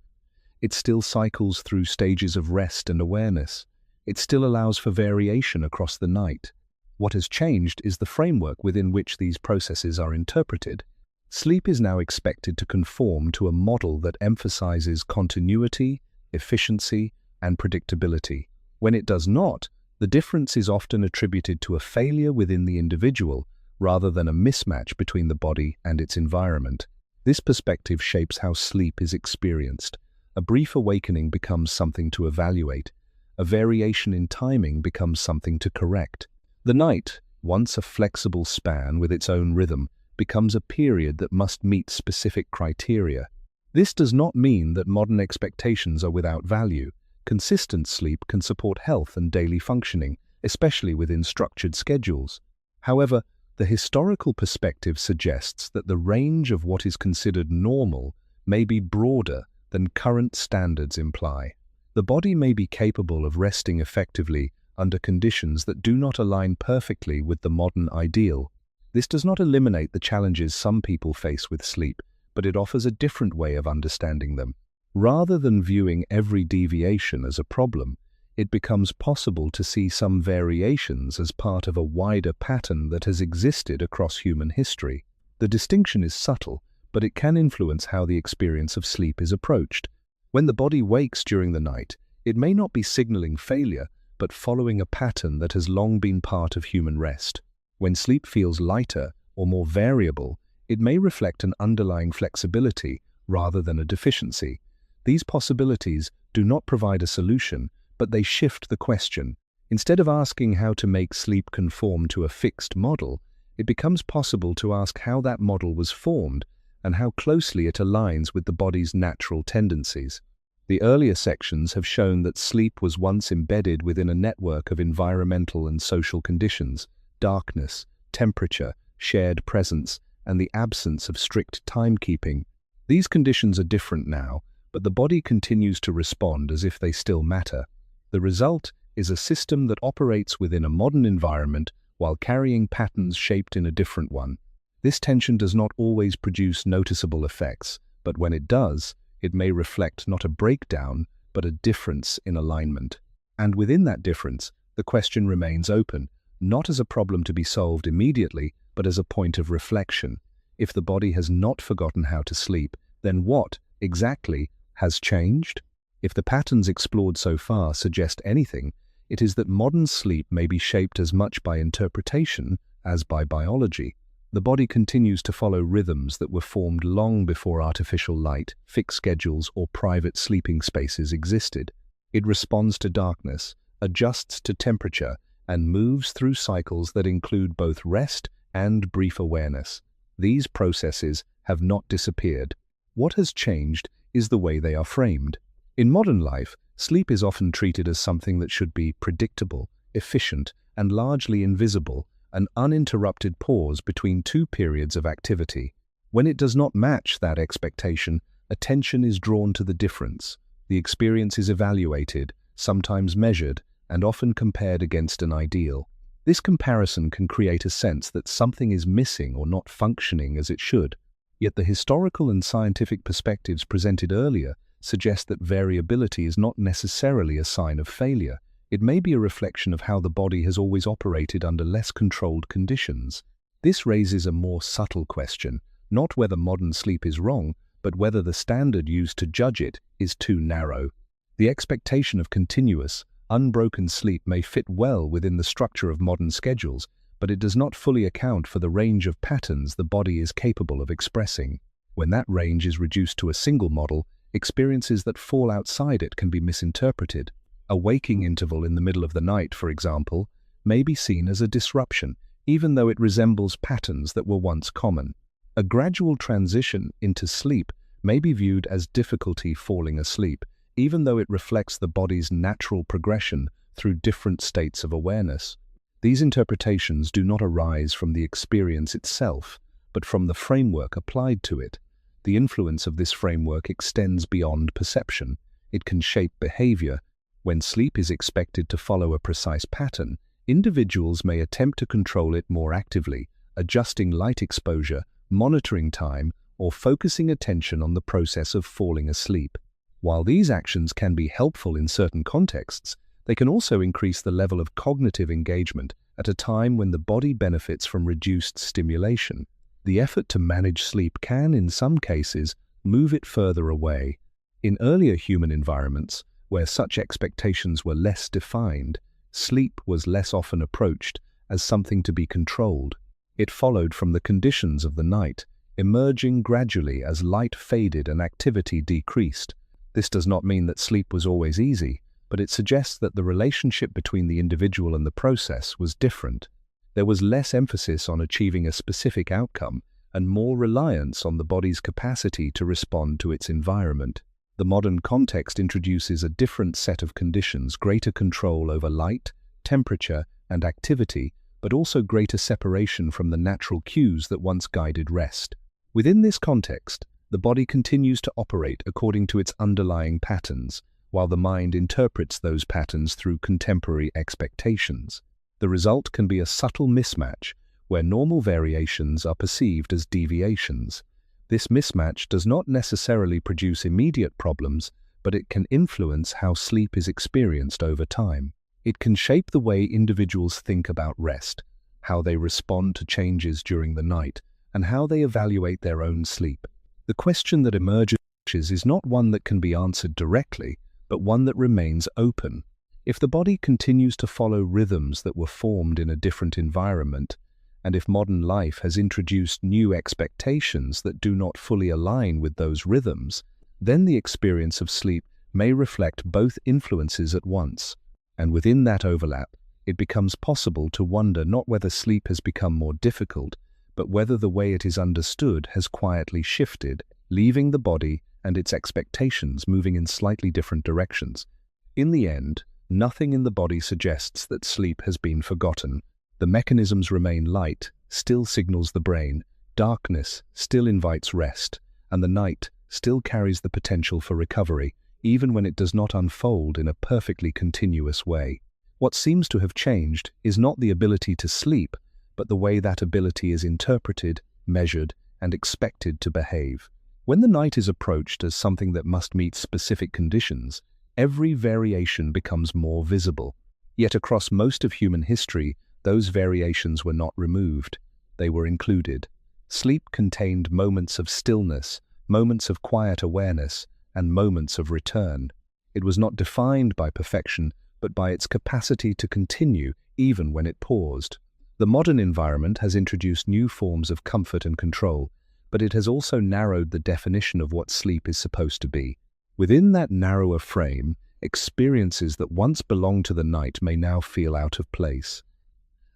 Speaker 1: It still cycles through stages of rest and awareness. It still allows for variation across the night. What has changed is the framework within which these processes are interpreted. Sleep is now expected to conform to a model that emphasizes continuity, efficiency, and predictability. When it does not, the difference is often attributed to a failure within the individual rather than a mismatch between the body and its environment. This perspective shapes how sleep is experienced. A brief awakening becomes something to evaluate. A variation in timing becomes something to correct. The night, once a flexible span with its own rhythm, becomes a period that must meet specific criteria. This does not mean that modern expectations are without value. Consistent sleep can support health and daily functioning, especially within structured schedules. However, the historical perspective suggests that the range of what is considered normal may be broader than current standards imply. The body may be capable of resting effectively under conditions that do not align perfectly with the modern ideal. This does not eliminate the challenges some people face with sleep, but it offers a different way of understanding them. Rather than viewing every deviation as a problem, it becomes possible to see some variations as part of a wider pattern that has existed across human history. The distinction is subtle, but it can influence how the experience of sleep is approached. When the body wakes during the night, it may not be signaling failure, but following a pattern that has long been part of human rest. When sleep feels lighter or more variable, it may reflect an underlying flexibility rather than a deficiency. These possibilities do not provide a solution, but they shift the question. Instead of asking how to make sleep conform to a fixed model, it becomes possible to ask how that model was formed and how closely it aligns with the body's natural tendencies. The earlier sections have shown that sleep was once embedded within a network of environmental and social conditions: darkness, temperature, shared presence, and the absence of strict timekeeping. These conditions are different now, but the body continues to respond as if they still matter. The result is a system that operates within a modern environment while carrying patterns shaped in a different one. This tension does not always produce noticeable effects, but when it does, it may reflect not a breakdown, but a difference in alignment. And within that difference, the question remains open, not as a problem to be solved immediately, but as a point of reflection. If the body has not forgotten how to sleep, then what, exactly, has changed? If the patterns explored so far suggest anything, it is that modern sleep may be shaped as much by interpretation as by biology. The body continues to follow rhythms that were formed long before artificial light, fixed schedules, or private sleeping spaces existed. It responds to darkness, adjusts to temperature, and moves through cycles that include both rest and brief awareness. These processes have not disappeared. What has changed is the way they are framed. In modern life, sleep is often treated as something that should be predictable, efficient, and largely invisible, an uninterrupted pause between two periods of activity. When it does not match that expectation, attention is drawn to the difference. The experience is evaluated, sometimes measured, and often compared against an ideal. This comparison can create a sense that something is missing or not functioning as it should. Yet the historical and scientific perspectives presented earlier suggest that variability is not necessarily a sign of failure. It may be a reflection of how the body has always operated under less controlled conditions. This raises a more subtle question, not whether modern sleep is wrong, but whether the standard used to judge it is too narrow. The expectation of continuous, unbroken sleep may fit well within the structure of modern schedules, but it does not fully account for the range of patterns the body is capable of expressing. When that range is reduced to a single model, experiences that fall outside it can be misinterpreted. A waking interval in the middle of the night, for example, may be seen as a disruption, even though it resembles patterns that were once common. A gradual transition into sleep may be viewed as difficulty falling asleep, even though it reflects the body's natural progression through different states of awareness. These interpretations do not arise from the experience itself, but from the framework applied to it. The influence of this framework extends beyond perception. It can shape behavior. When sleep is expected to follow a precise pattern, individuals may attempt to control it more actively, adjusting light exposure, monitoring time, or focusing attention on the process of falling asleep. While these actions can be helpful in certain contexts, they can also increase the level of cognitive engagement at a time when the body benefits from reduced stimulation. The effort to manage sleep can, in some cases, move it further away. In earlier human environments, where such expectations were less defined, sleep was less often approached as something to be controlled. It followed from the conditions of the night, emerging gradually as light faded and activity decreased. This does not mean that sleep was always easy, but it suggests that the relationship between the individual and the process was different. There was less emphasis on achieving a specific outcome and more reliance on the body's capacity to respond to its environment. The modern context introduces a different set of conditions, greater control over light, temperature, and activity, but also greater separation from the natural cues that once guided rest. Within this context, the body continues to operate according to its underlying patterns, while the mind interprets those patterns through contemporary expectations. The result can be a subtle mismatch, where normal variations are perceived as deviations. This mismatch does not necessarily produce immediate problems, but it can influence how sleep is experienced over time. It can shape the way individuals think about rest, how they respond to changes during the night, and how they evaluate their own sleep. The question that emerges is not one that can be answered directly, but one that remains open. If the body continues to follow rhythms that were formed in a different environment, and if modern life has introduced new expectations that do not fully align with those rhythms, then the experience of sleep may reflect both influences at once. And within that overlap, it becomes possible to wonder not whether sleep has become more difficult, but whether the way it is understood has quietly shifted, leaving the body and its expectations moving in slightly different directions. In the end, nothing in the body suggests that sleep has been forgotten. The mechanisms remain. Light still signals the brain, darkness still invites rest, and the night still carries the potential for recovery, even when it does not unfold in a perfectly continuous way. What seems to have changed is not the ability to sleep, but the way that ability is interpreted, measured, and expected to behave. When the night is approached as something that must meet specific conditions, every variation becomes more visible. Yet across most of human history, those variations were not removed. They were included. Sleep contained moments of stillness, moments of quiet awareness, and moments of return. It was not defined by perfection, but by its capacity to continue even when it paused. The modern environment has introduced new forms of comfort and control, but it has also narrowed the definition of what sleep is supposed to be. Within that narrower frame, experiences that once belonged to the night may now feel out of place.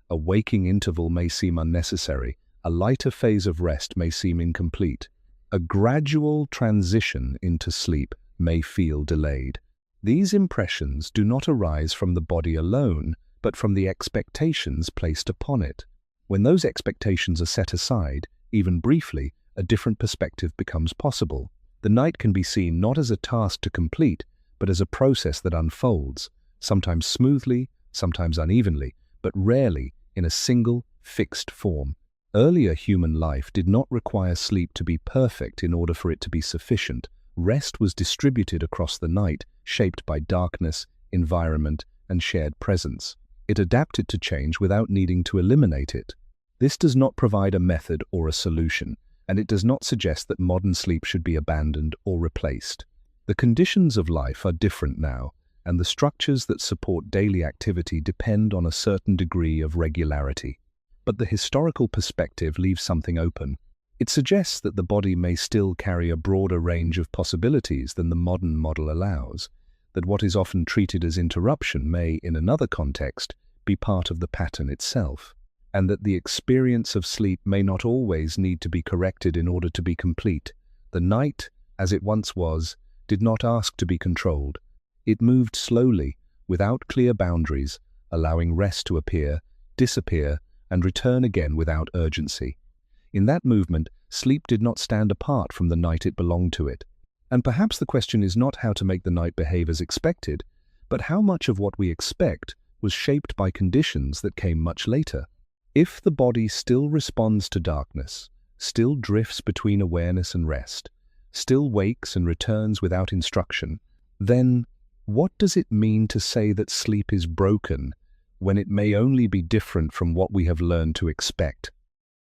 Speaker 1: A waking interval may seem unnecessary, a lighter phase of rest may seem incomplete. A gradual transition into sleep may feel delayed. These impressions do not arise from the body alone, but from the expectations placed upon it. When those expectations are set aside, even briefly, a different perspective becomes possible. The night can be seen not as a task to complete, but as a process that unfolds, sometimes smoothly, sometimes unevenly, but rarely in a single, fixed form. Earlier human life did not require sleep to be perfect in order for it to be sufficient. Rest was distributed across the night, shaped by darkness, environment, and shared presence. It adapted to change without needing to eliminate it. This does not provide a method or a solution, and it does not suggest that modern sleep should be abandoned or replaced. The conditions of life are different now, and the structures that support daily activity depend on a certain degree of regularity. But the historical perspective leaves something open. It suggests that the body may still carry a broader range of possibilities than the modern model allows, that what is often treated as interruption may, in another context, be part of the pattern itself, and that the experience of sleep may not always need to be corrected in order to be complete. The night, as it once was, did not ask to be controlled. It moved slowly, without clear boundaries, allowing rest to appear, disappear, and return again without urgency. In that movement, sleep did not stand apart from the night it belonged to it. And perhaps the question is not how to make the night behave as expected, but how much of what we expect was shaped by conditions that came much later. If the body still responds to darkness, still drifts between awareness and rest, still wakes and returns without instruction, then what does it mean to say that sleep is broken when it may only be different from what we have learned to expect?